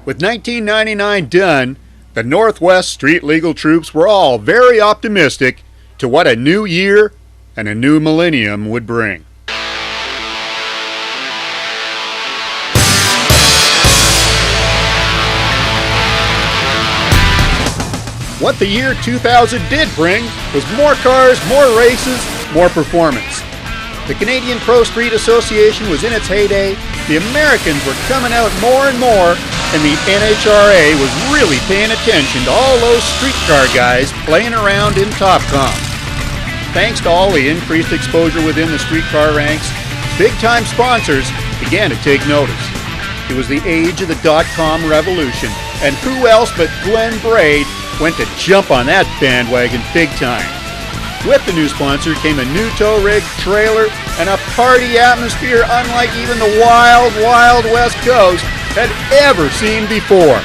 With 1999 done, the Northwest Street Legal troops were all very optimistic to what a new year and a new millennium would bring. What the year 2000 did bring was more cars, more races, more performance. The Canadian Pro Street Association was in its heyday, the Americans were coming out more and more, and the NHRA was really paying attention to all those streetcar guys playing around in Topcom. Thanks to all the increased exposure within the streetcar ranks, big-time sponsors began to take notice. It was the age of the dot-com revolution, and who else but Glenn Braid went to jump on that bandwagon big time. With the new sponsor came a new tow rig, trailer, and a party atmosphere unlike even the wild, wild West Coast had ever seen before.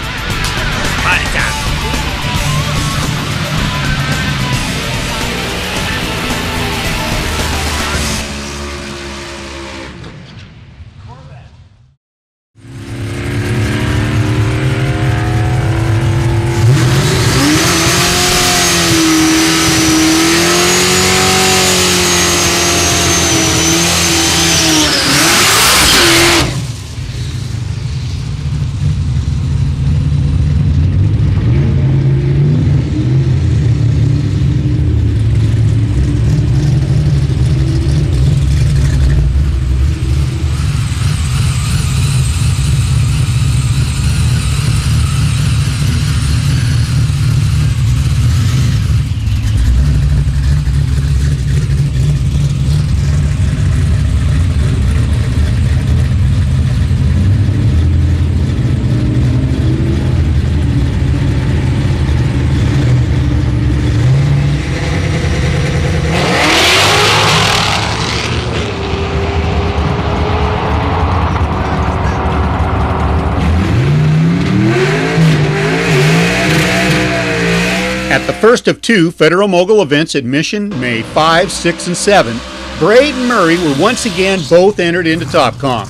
At the first of two Federal Mogul events at Mission, May 5, 6, and 7, Braid and Murray were once again both entered into Topcom.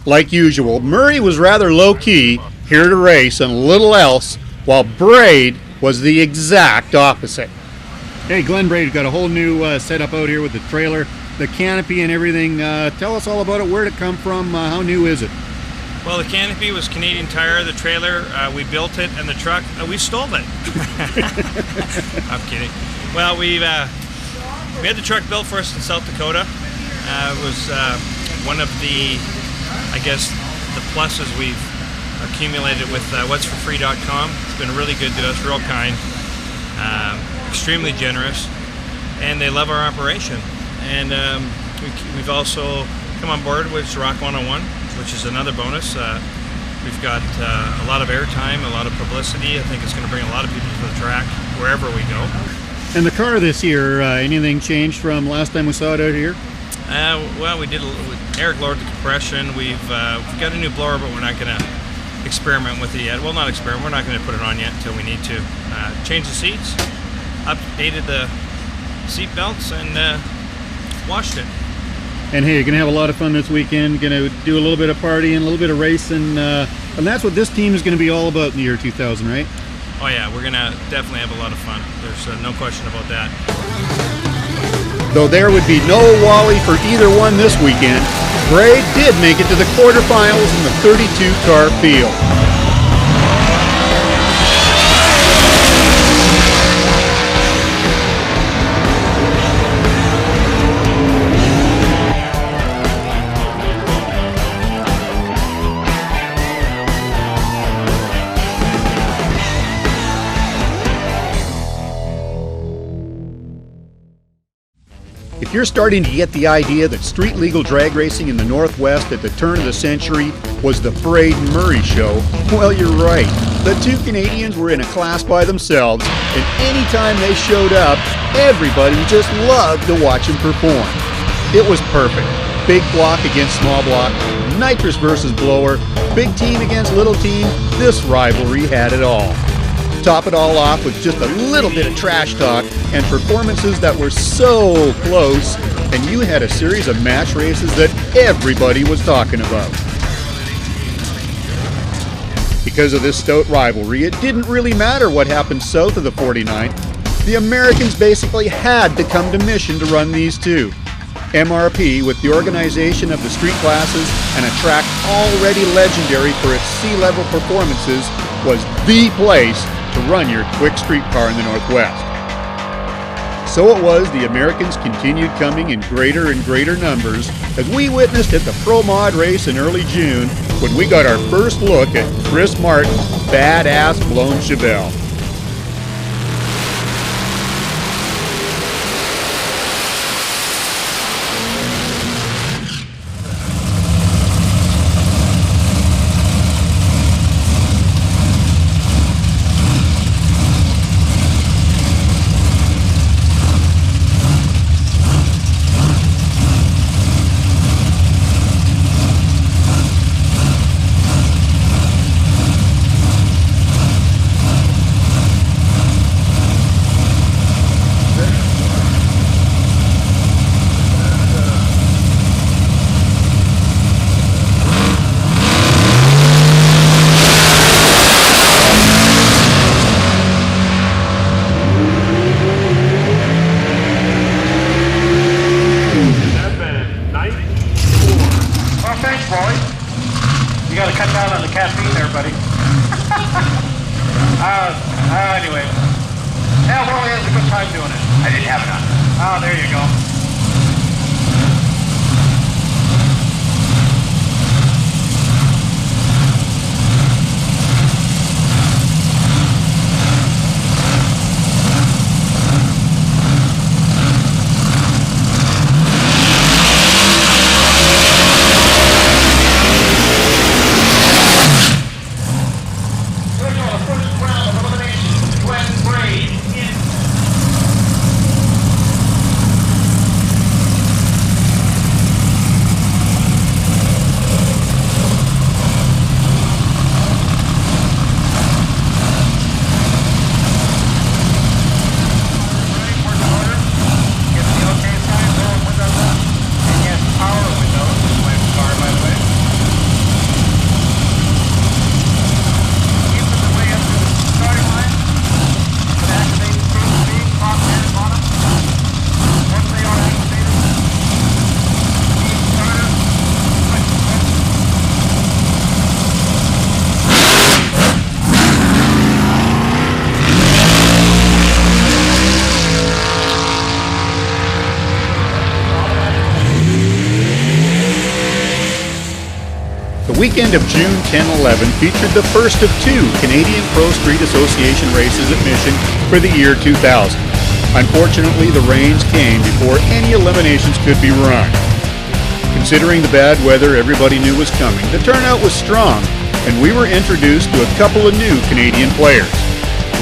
Like usual, Murray was rather low-key, here to race and little else, while Braid was the exact opposite. Hey, Glenn Braid, got a whole new setup out here with the trailer, the canopy and everything. Tell us all about it. Where'd it come from? How new is it? Well, the canopy was Canadian Tire, the trailer, we built it, and the truck, we stole it. I'm kidding. Well, we had the truck built for us in South Dakota. It was one of the, I guess, the pluses we've accumulated with whatsforfree.com. It's been really good to us, real kind, extremely generous, and they love our operation. And we've also come on board with Rock 101, which is another bonus. We've got a lot of airtime, a lot of publicity. I think it's going to bring a lot of people to the track wherever we go. And the car this year, anything changed from last time we saw it out here? Well, we did Eric lowered the compression. We've got a new blower, but we're not going to experiment with it yet. Well, not experiment. We're not going to put it on yet until we need to. Change the seats, updated the seat belts, and washed it. And hey, you're going to have a lot of fun this weekend. Going to do a little bit of partying, a little bit of racing, and that's what this team is going to be all about in the year 2000, right? Oh yeah, we're going to definitely have a lot of fun. There's no question about that. Though there would be no Wally for either one this weekend, Braid did make it to the quarterfinals in the 32-car field. If you're starting to get the idea that street legal drag racing in the Northwest at the turn of the century was the Braid and Murray show, well, you're right. The two Canadians were in a class by themselves, and anytime they showed up, everybody just loved to watch them perform. It was perfect. Big block against small block, nitrous versus blower, big team against little team. This rivalry had it all. Top it all off with just a little bit of trash talk and performances that were so close, and you had a series of match races that everybody was talking about. Because of this stout rivalry, it didn't really matter what happened south of the 49th. The Americans basically had to come to Mission to run these two. MRP, with the organization of the street classes and a track already legendary for its sea-level performances, was the place to run your quick street car in the Northwest. So it was the Americans continued coming in greater and greater numbers as we witnessed at the Pro Mod race in early June when we got our first look at Chris Martin's badass blown Chevelle. Anyway. Yeah, well, he has a good time doing it. I didn't have enough. Oh, there you go. The weekend of June 10-11 featured the first of two Canadian Pro Street Association races at Mission for the year 2000. Unfortunately, the rains came before any eliminations could be run. Considering the bad weather everybody knew was coming, the turnout was strong, and we were introduced to a couple of new Canadian players.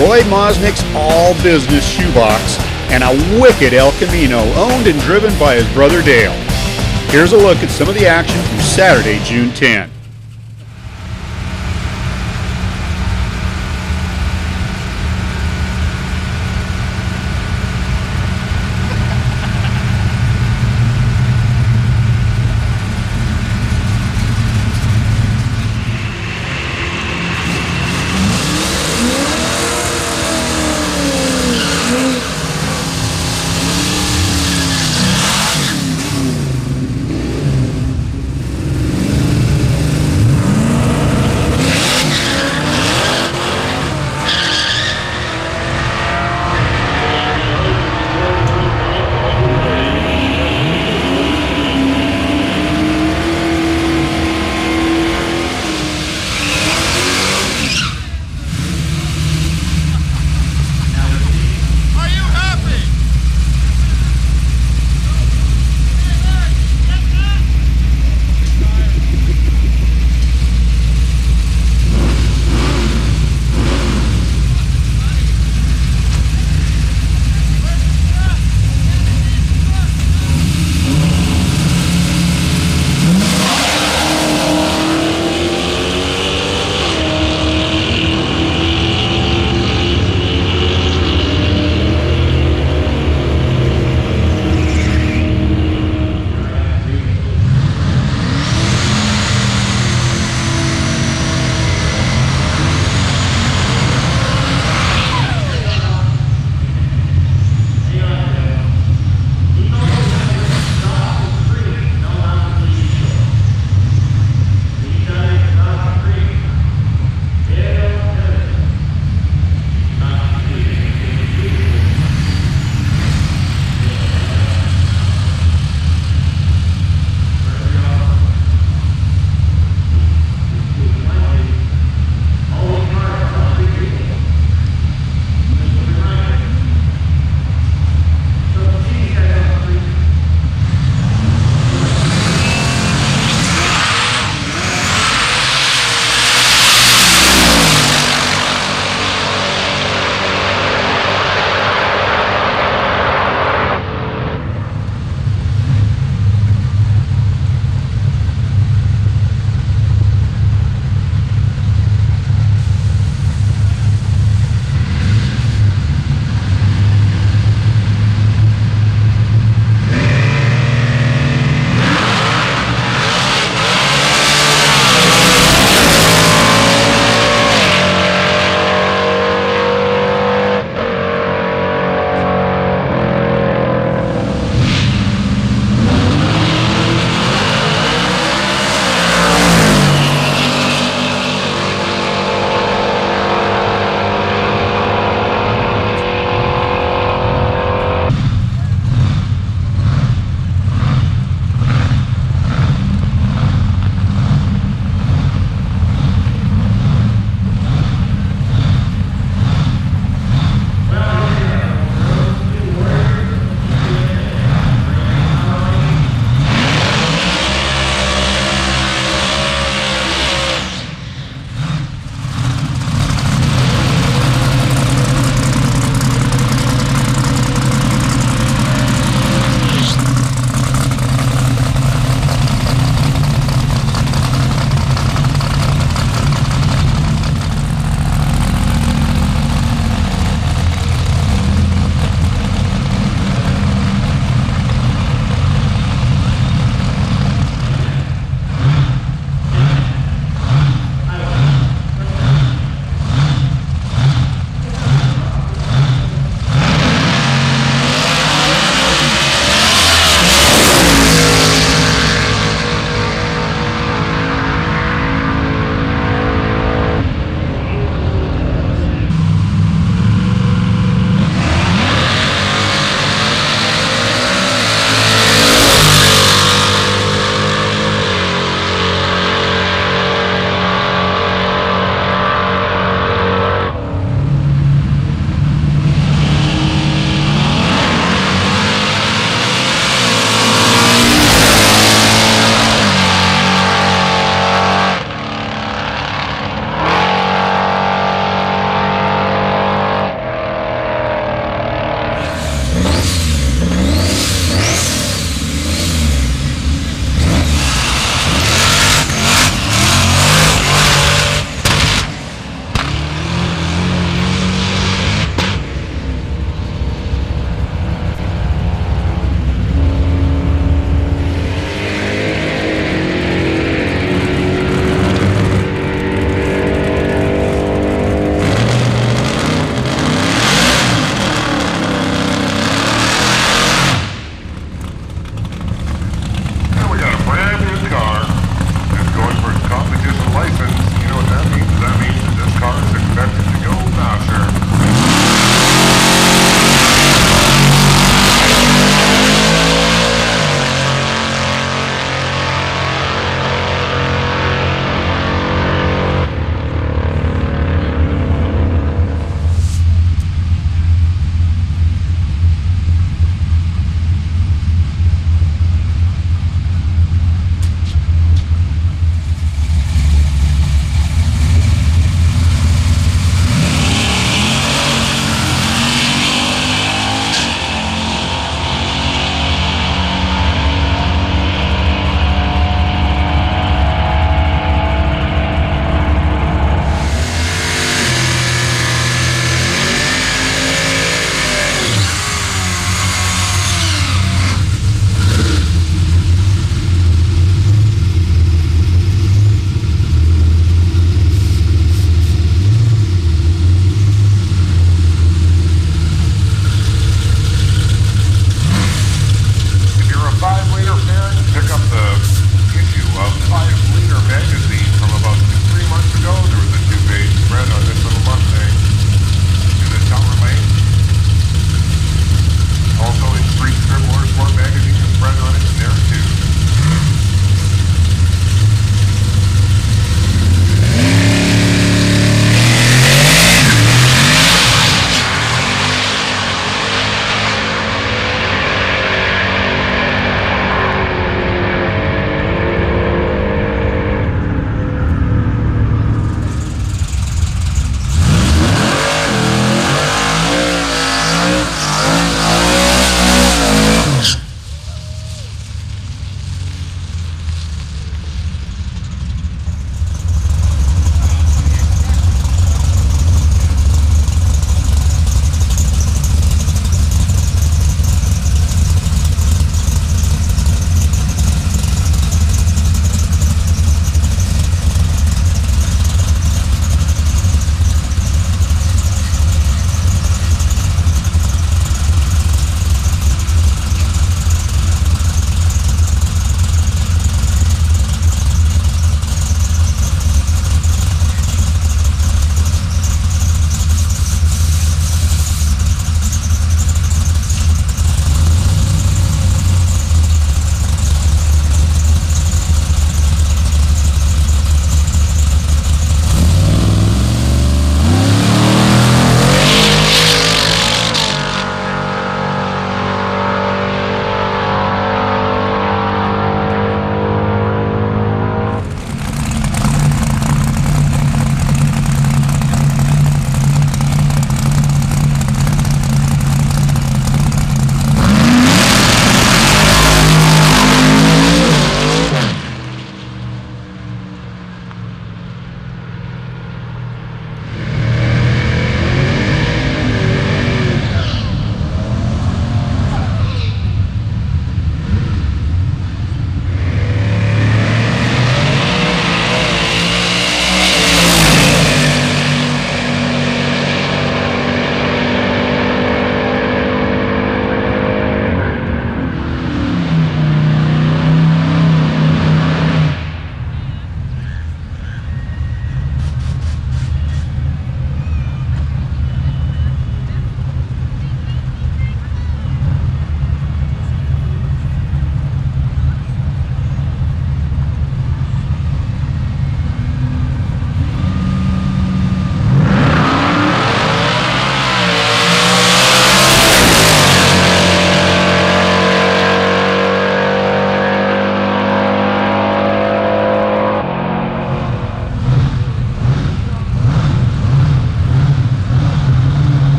Roy Mosnick's all-business shoebox and a wicked El Camino owned and driven by his brother Dale. Here's a look at some of the action from Saturday, June 10.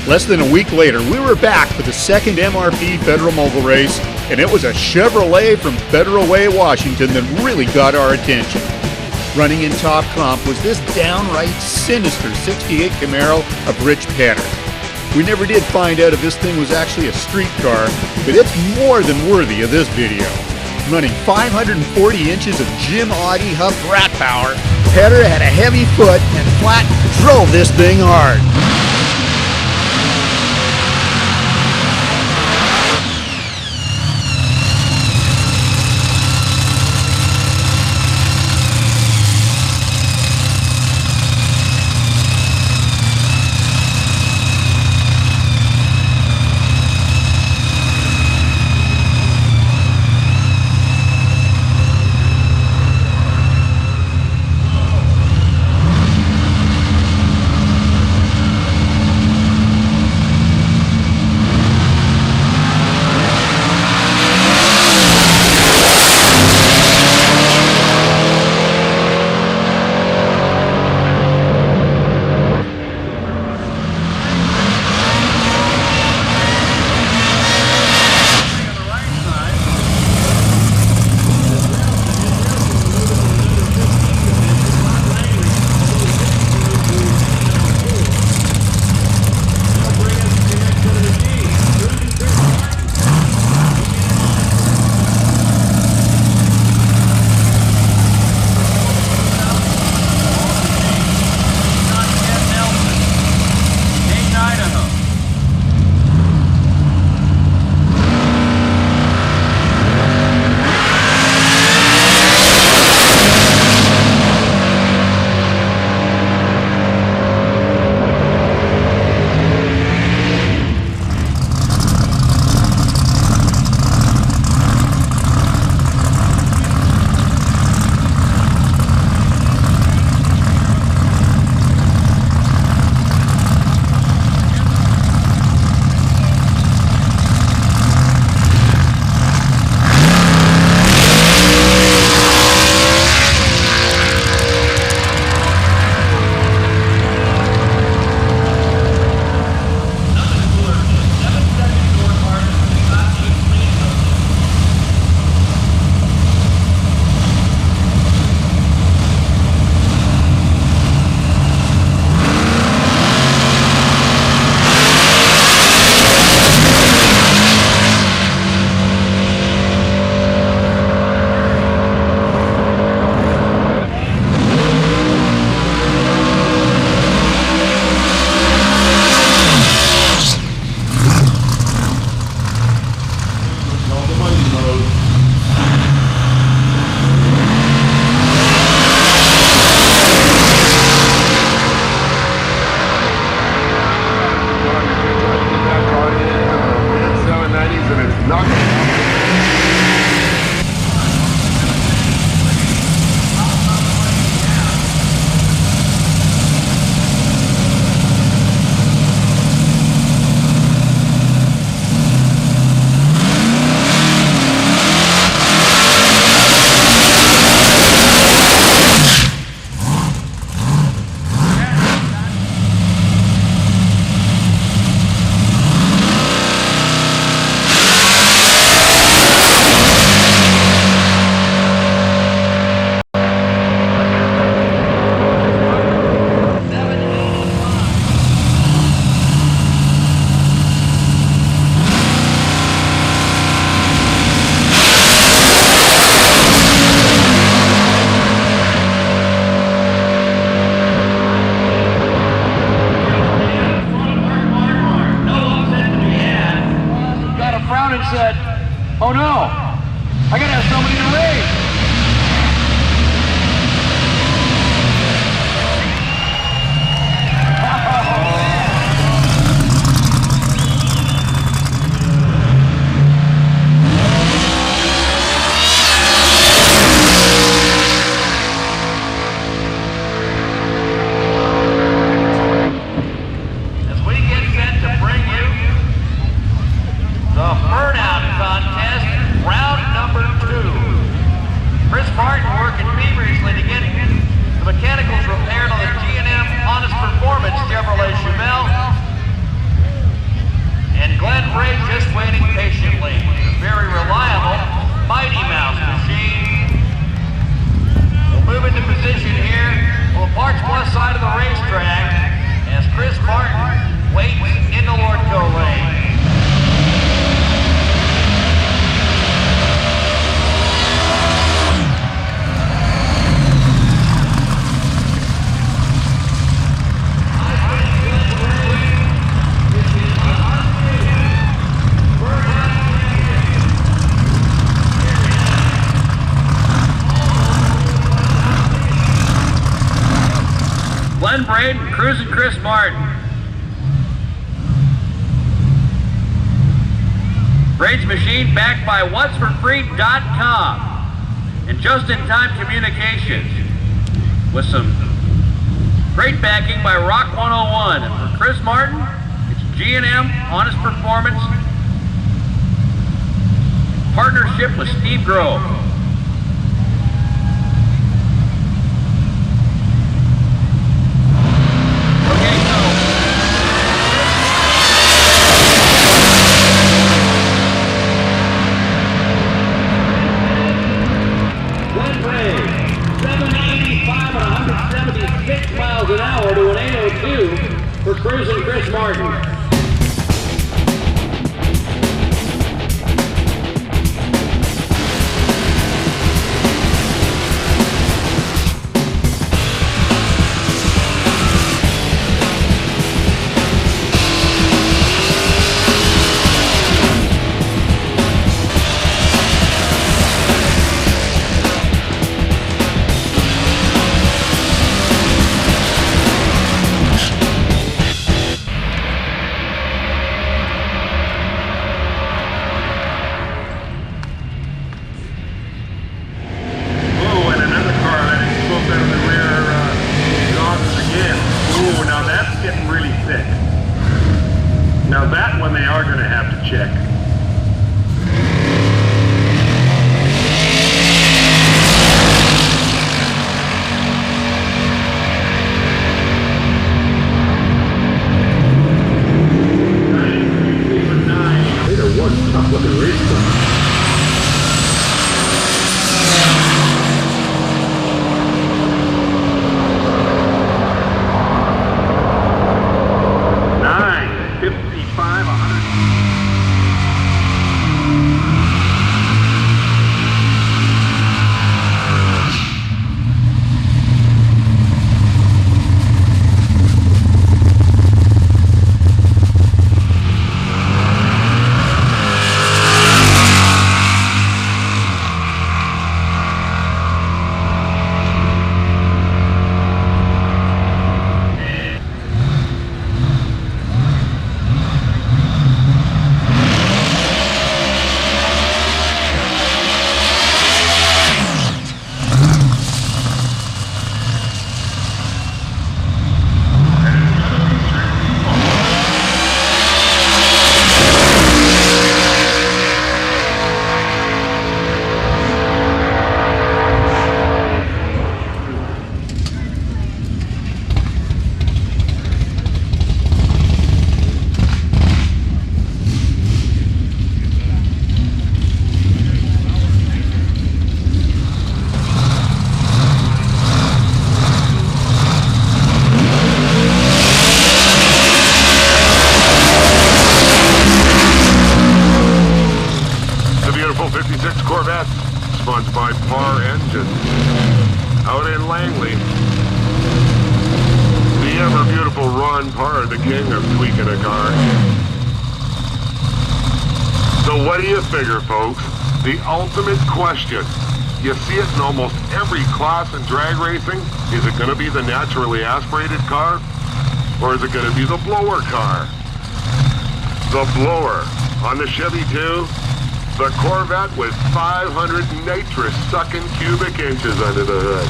Less than a week later, we were back for the second MRP Federal Mogul Race, and it was a Chevrolet from Federal Way, Washington that really got our attention. Running in top comp was this downright sinister 68 Camaro of Rich Petter. We never did find out if this thing was actually a street car, but it's more than worthy of this video. Running 540 inches of Jim Audi Huff rat power, Petter had a heavy foot and flat drove this thing hard. said, oh no, I gotta have somebody to race. Martin. Brakes machine backed by whatsforfree.com and just-in-time communications with some great backing by Rock 101. And for Chris Martin, it's G&M, Honest Performance, partnership with Steve Grove. An hour to an 802 for cruising Chris Martin. Now that one they are going to have to check. They're one tough looking race car. Corvette, sponsored by Par Engine, out in Langley. The ever beautiful Ron Parr, the king of tweaking a car. So what do you figure, folks? The ultimate question. You see it in almost every class in drag racing. Is it going to be the naturally aspirated car? Or is it going to be the blower car? The blower on the Chevy 2. The Corvette with 500 nitrous-sucking cubic inches under the hood.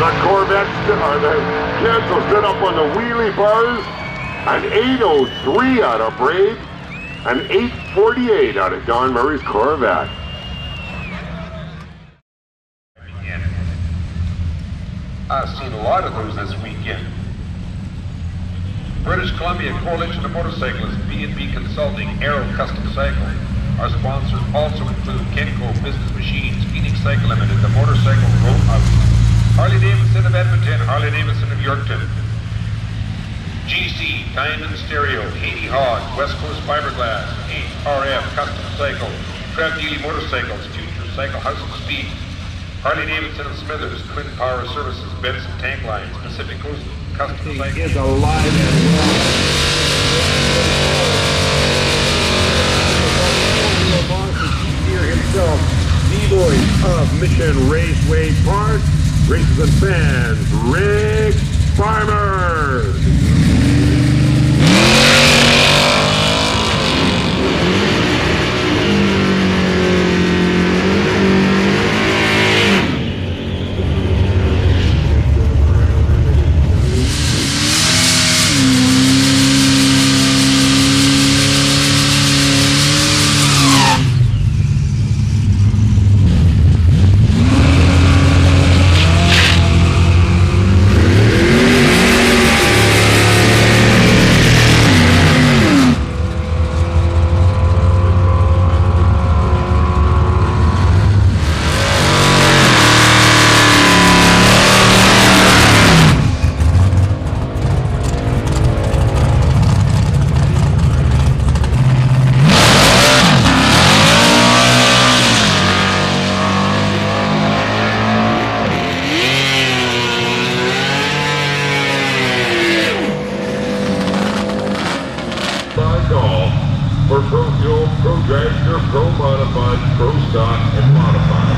The Corvette, the cancel stood up on the wheelie bars, an 803 out of Braid, an 848 out of Don Murray's Corvette. I've seen a lot of those this weekend. British Columbia Coalition of Motorcyclists, B&B Consulting, Aero Custom Cycle. Our sponsors also include Kenco Business Machines, Phoenix Cycle Limited, the Motorcycle Road Out, Harley Davidson of Edmonton, Harley Davidson of Yorkton, GC, Diamond Stereo, Katie Hogg, West Coast Fiberglass, HRF, Custom Cycle, Trev Dealey Motorcycles, Future Cycle House of Speed, Harley Davidson and Smithers, Twin Power Services, Benson Tank Lines, Pacific Coast Custom Cycle is alive and well. Himself, D-Boys of Mission Raceway Park, races and fans, Rick Farmer. For Pro Fuel, Pro Dragster, Pro Modified, Pro Stock, and Modified.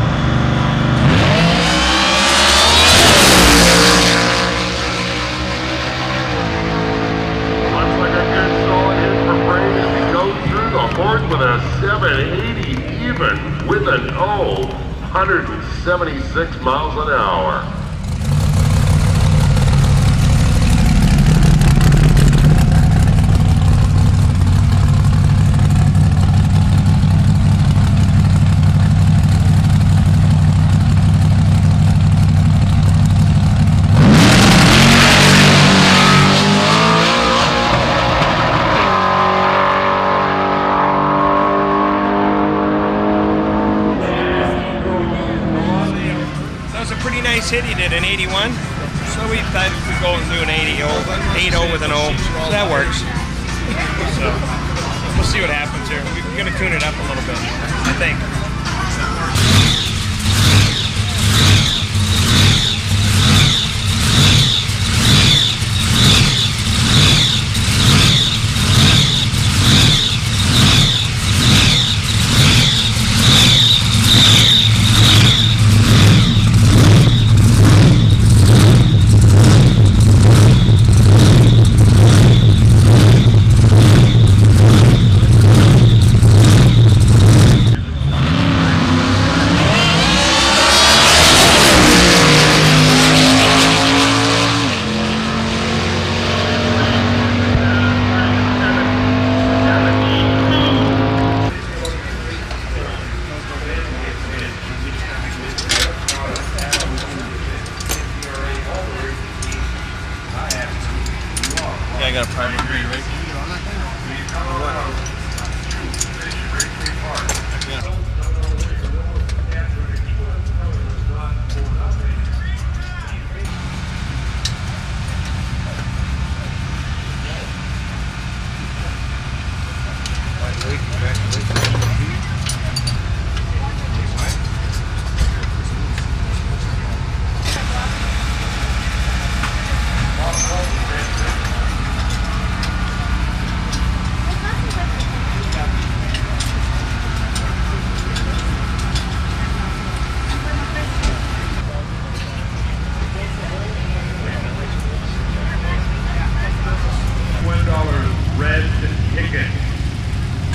Looks like a good solid hit for Brady as he goes through the horn with a 780 even with an O, 176 miles an hour. Hit he did an 81, so we thought we'd go and do an 80 with an O, so that works. So we'll see what happens here. We're going to tune it up a little bit, I think. I got a primary green, right?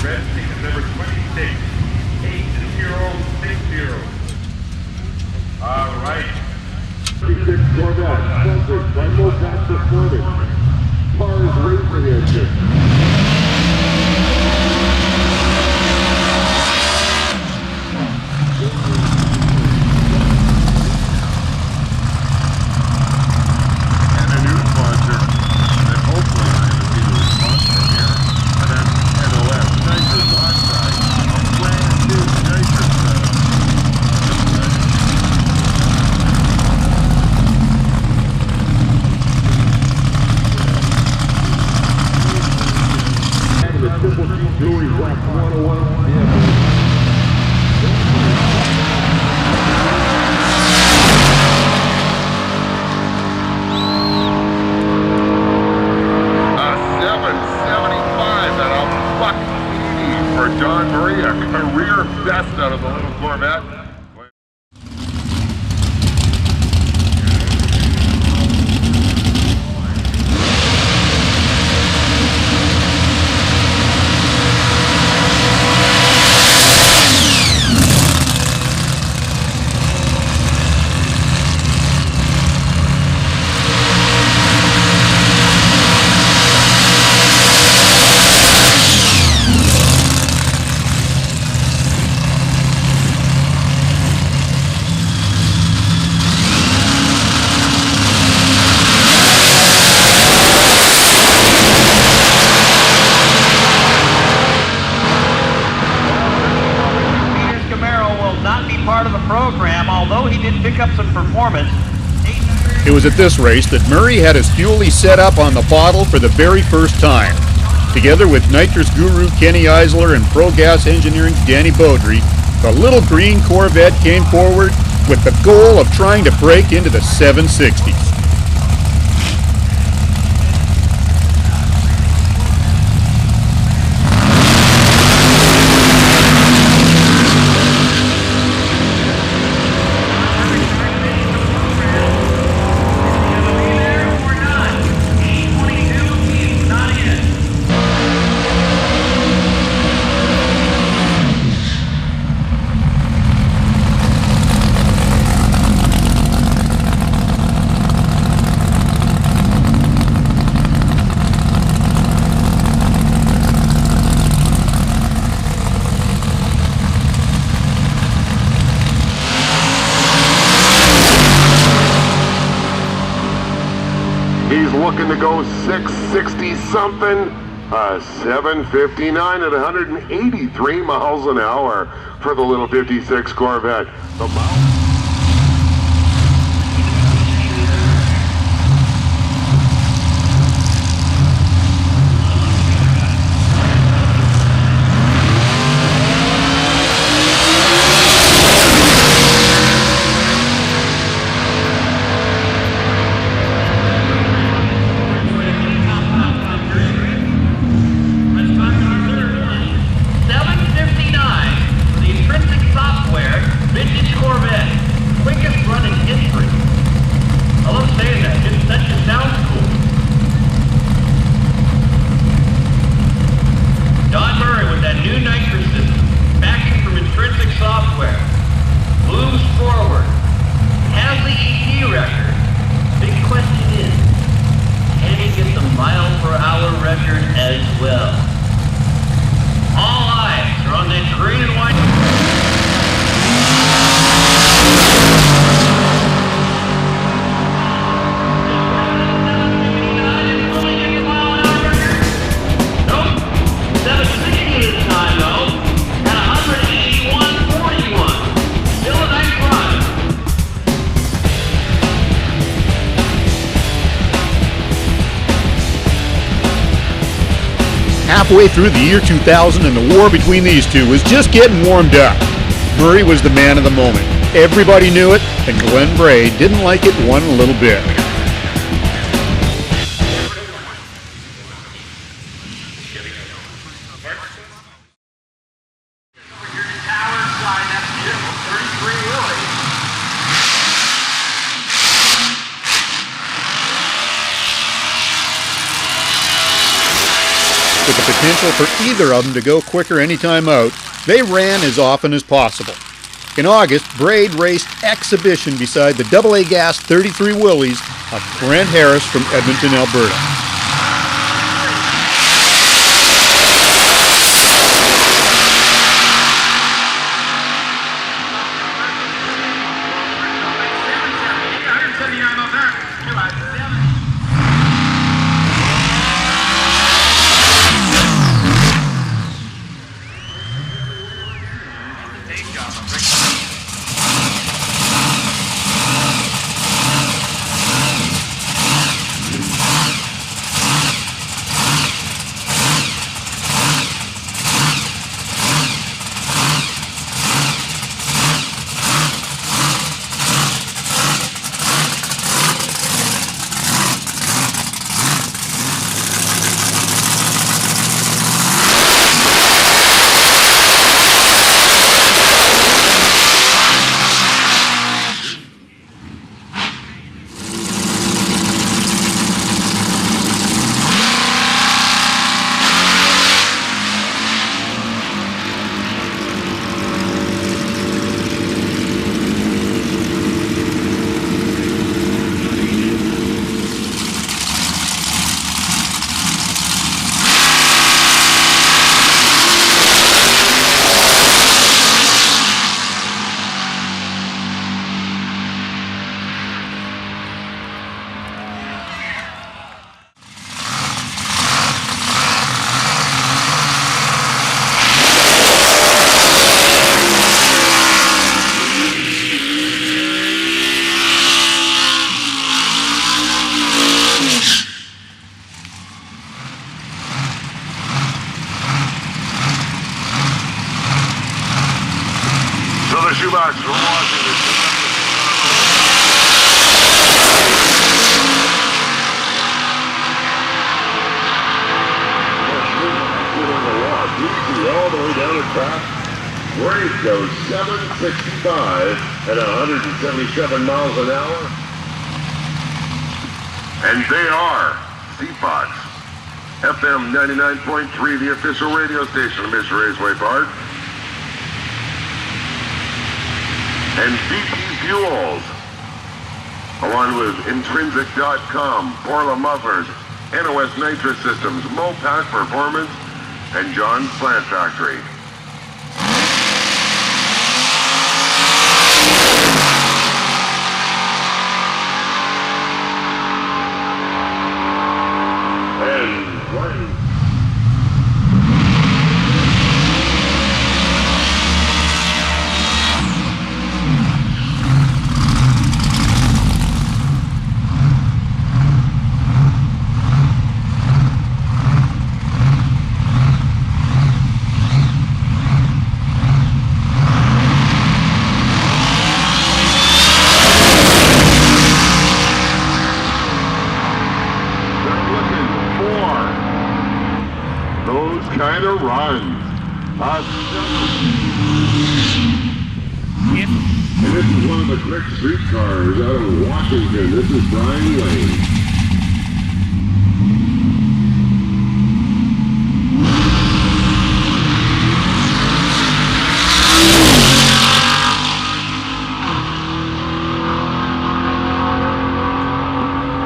Red ticket number 26, 8060. All right. 36 Corvette, sponsored by Mopac Performance. Cars Racing Engine. out of the little Corvette. Part of the program, although he did pick up some performance. It was at this race that Murray had his fuelie set up on the bottle for the very first time. Together with nitrous guru Kenny Eisler and Pro Gas Engineering's Danny Beaudry, the little green Corvette came forward with the goal of trying to break into the 760s. He's looking to go 660 something, 759 at 183 miles an hour for the little 56 Corvette. Halfway through the year 2000 and the war between these two was just getting warmed up. Murray was the man of the moment. Everybody knew it, and Glenn Bray didn't like it one little bit. With the potential for either of them to go quicker any time out, they ran as often as possible. In August, Braid raced exhibition beside the AA gas 33 Willies of Brent Harris from Edmonton, Alberta. you much for watching this. All the way down the track. Rate goes 765 at 177 miles an hour. And they are CFOX, FM 99.3, the official radio station of Mr. Raceway Park. And BP Fuels, along with Intrinsic.com, Borla Mufflers, NOS Nitrous Systems, Mopac Performance, and John's Plant Factory. And one. Kind of runs. And this is one of the quick streetcars out of Washington. This is Brian Lane.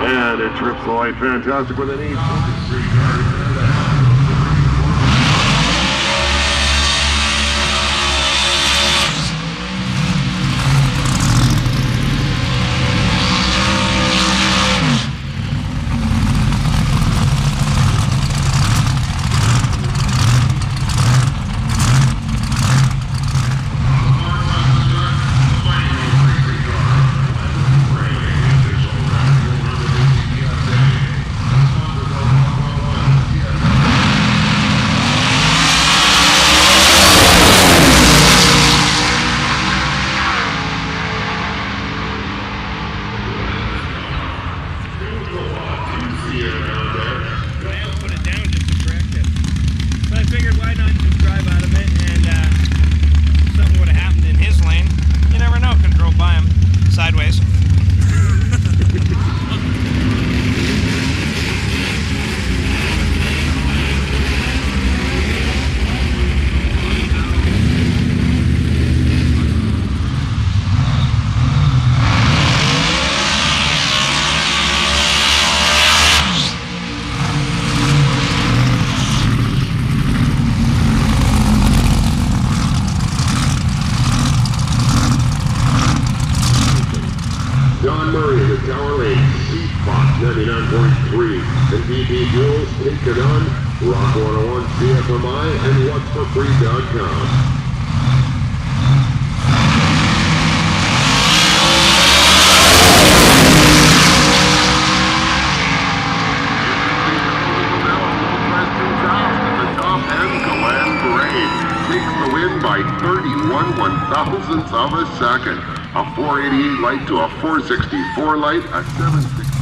And it trips the light fantastic with an 8-foot streetcar. And BP Fuels, take it on, Rock 101 CFMI, and whatsforfree.com. Takes the win by 31 one-thousandths of a second. A 488 light to a 464 light, a 760.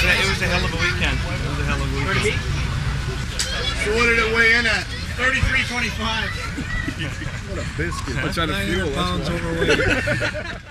It was a hell of a weekend. It was a hell of a weekend. So what did it weigh in at? 33.25. What a biscuit. What's on the fuel? 900 pounds overweight.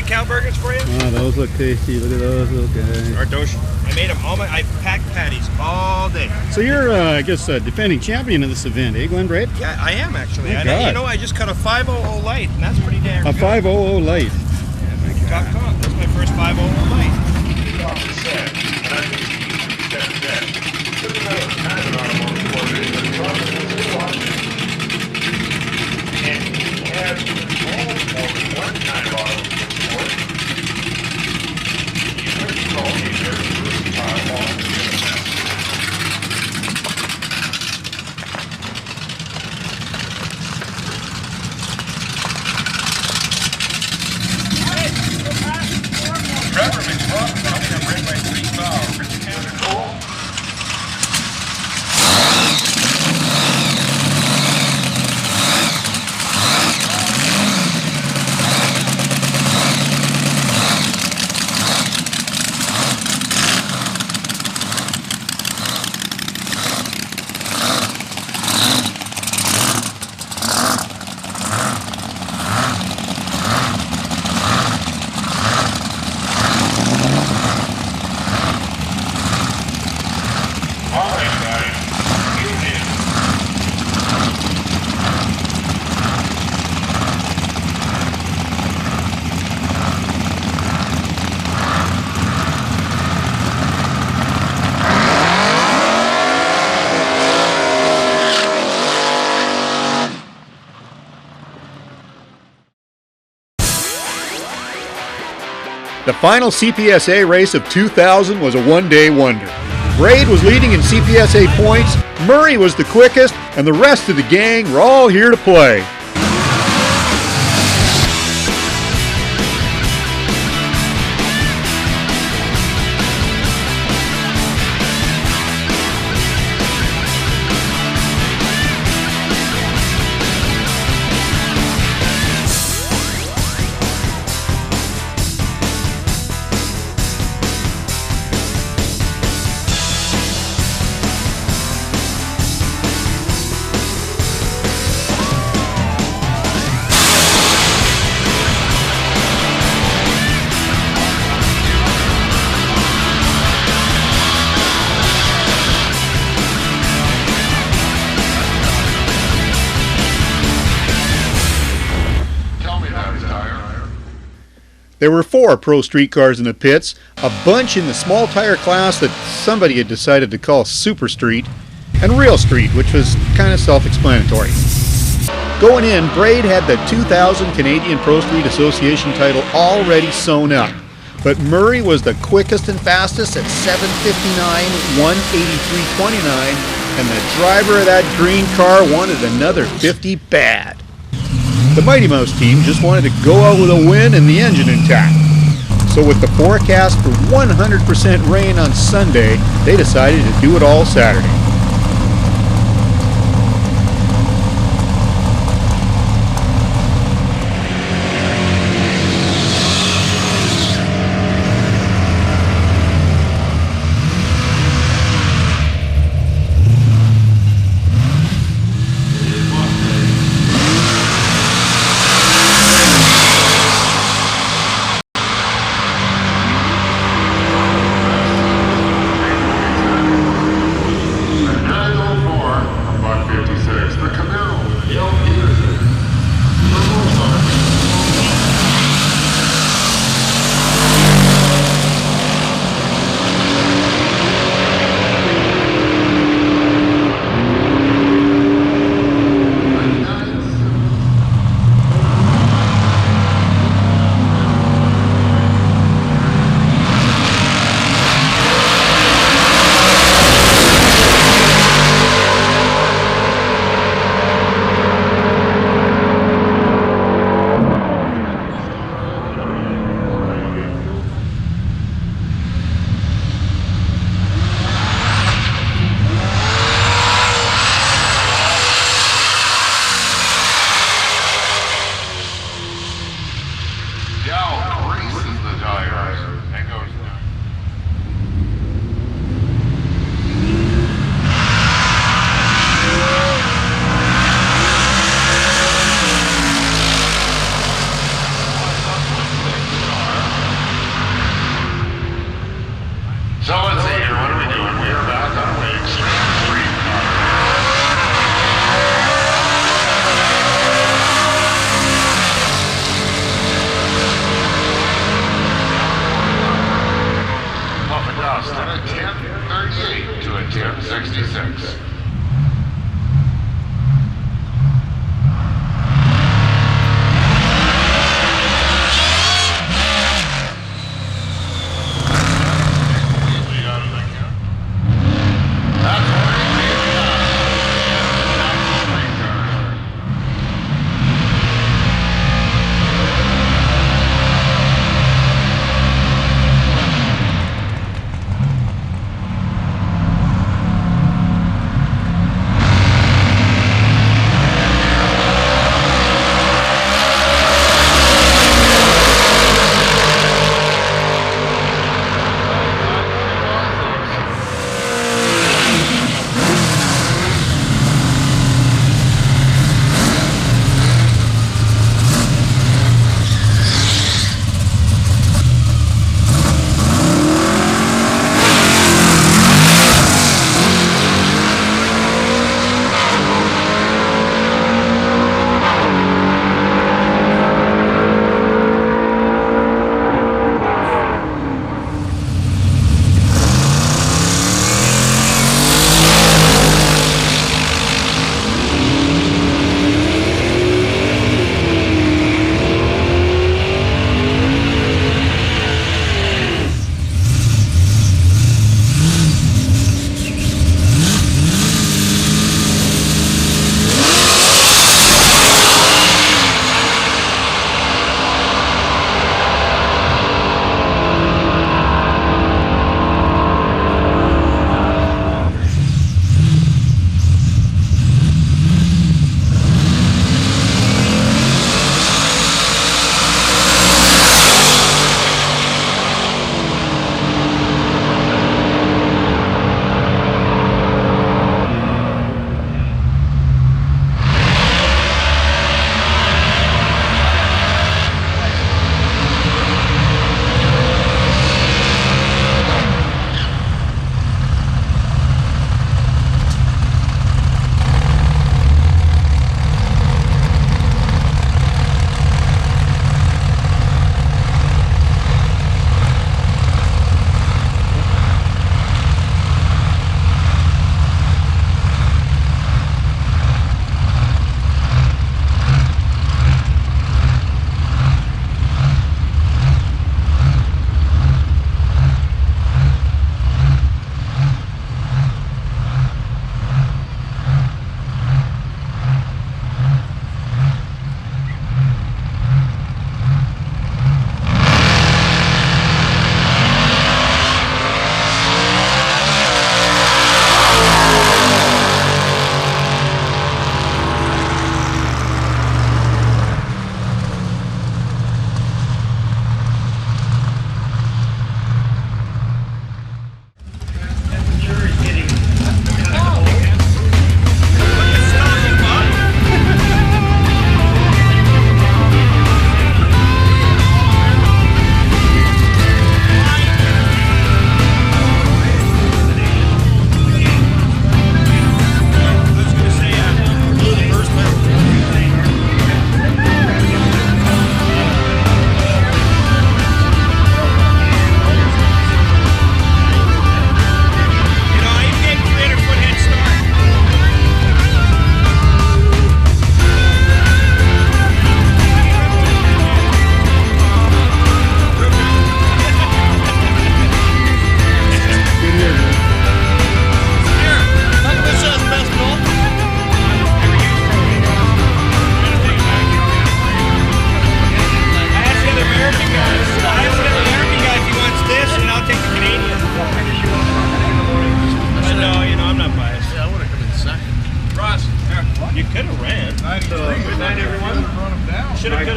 my cow burgers for you? Oh, those look tasty. Look at those little guys. Or those. I made them I packed patties all day. So you're, I guess, defending champion of this event, eh, Glenn Braid? Yeah, I am actually. Oh, And, you know, I just cut a 500 light, and that's pretty damn good. A 500 light. Top. That's my first 500 light. The final CPSA race of 2000 was a one-day wonder. Braid was leading in CPSA points, Murray was the quickest, and the rest of the gang were all here to play. There were 4 pro street cars in the pits, a bunch in the small tire class that somebody had decided to call Super Street, and Real Street, which was kind of self-explanatory. Going in, Braid had the 2000 Canadian Pro Street Association title already sewn up, but Murray was the quickest and fastest at 7:59, 1:83.29, and the driver of that green car wanted another 50 bad. The Mighty Mouse team just wanted to go out with a win and the engine intact. So with the forecast for 100% rain on Sunday, they decided to do it all Saturday.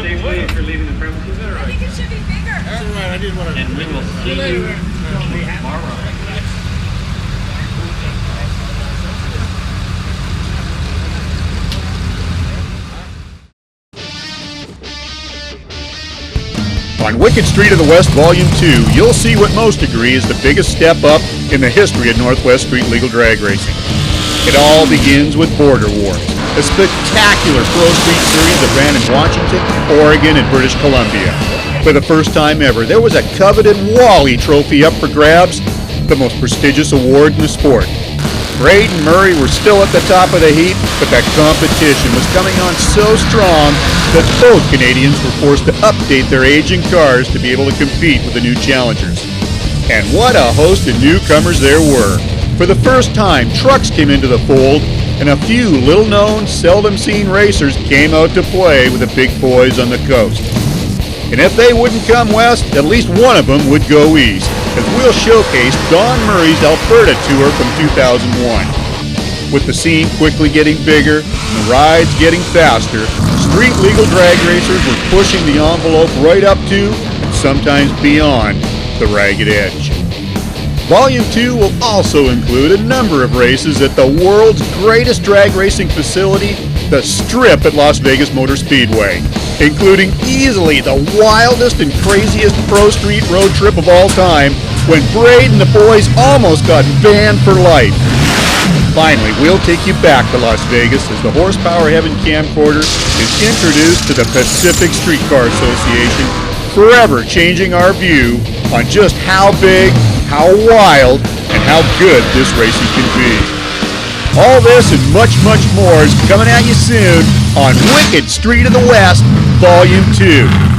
safely for leaving the premises. I think it should be bigger. That's all right. I didn't want to. And we will see you tomorrow. On Wicked Street of the West Volume 2, you'll see what most agree is the biggest step up in the history of Northwest Street Legal Drag Racing. It all begins with Border Wars, a spectacular pro street series that ran in Washington, Oregon, and British Columbia. For the first time ever, there was a coveted Wally Trophy up for grabs, the most prestigious award in the sport. Braid and Murray were still at the top of the heap, but that competition was coming on so strong that both Canadians were forced to update their aging cars to be able to compete with the new challengers. And what a host of newcomers there were. For the first time, trucks came into the fold, and a few little-known, seldom-seen racers came out to play with the big boys on the coast. And if they wouldn't come west, at least one of them would go east, as we'll showcase Don Murray's Alberta tour from 2001. With the scene quickly getting bigger and the rides getting faster, street legal drag racers were pushing the envelope right up to, and sometimes beyond, the ragged edge. Volume 2 will also include a number of races at the world's greatest drag racing facility, the Strip at Las Vegas Motor Speedway, including easily the wildest and craziest pro street road trip of all time, when Braid and the boys almost got banned for life. Finally, we'll take you back to Las Vegas as the Horsepower Heaven camcorder is introduced to the Pacific Streetcar Association, forever changing our view on just how big, how wild, and how good this racing can be. All this and much, much more is coming at you soon on Wicked Street of the West, Volume 2.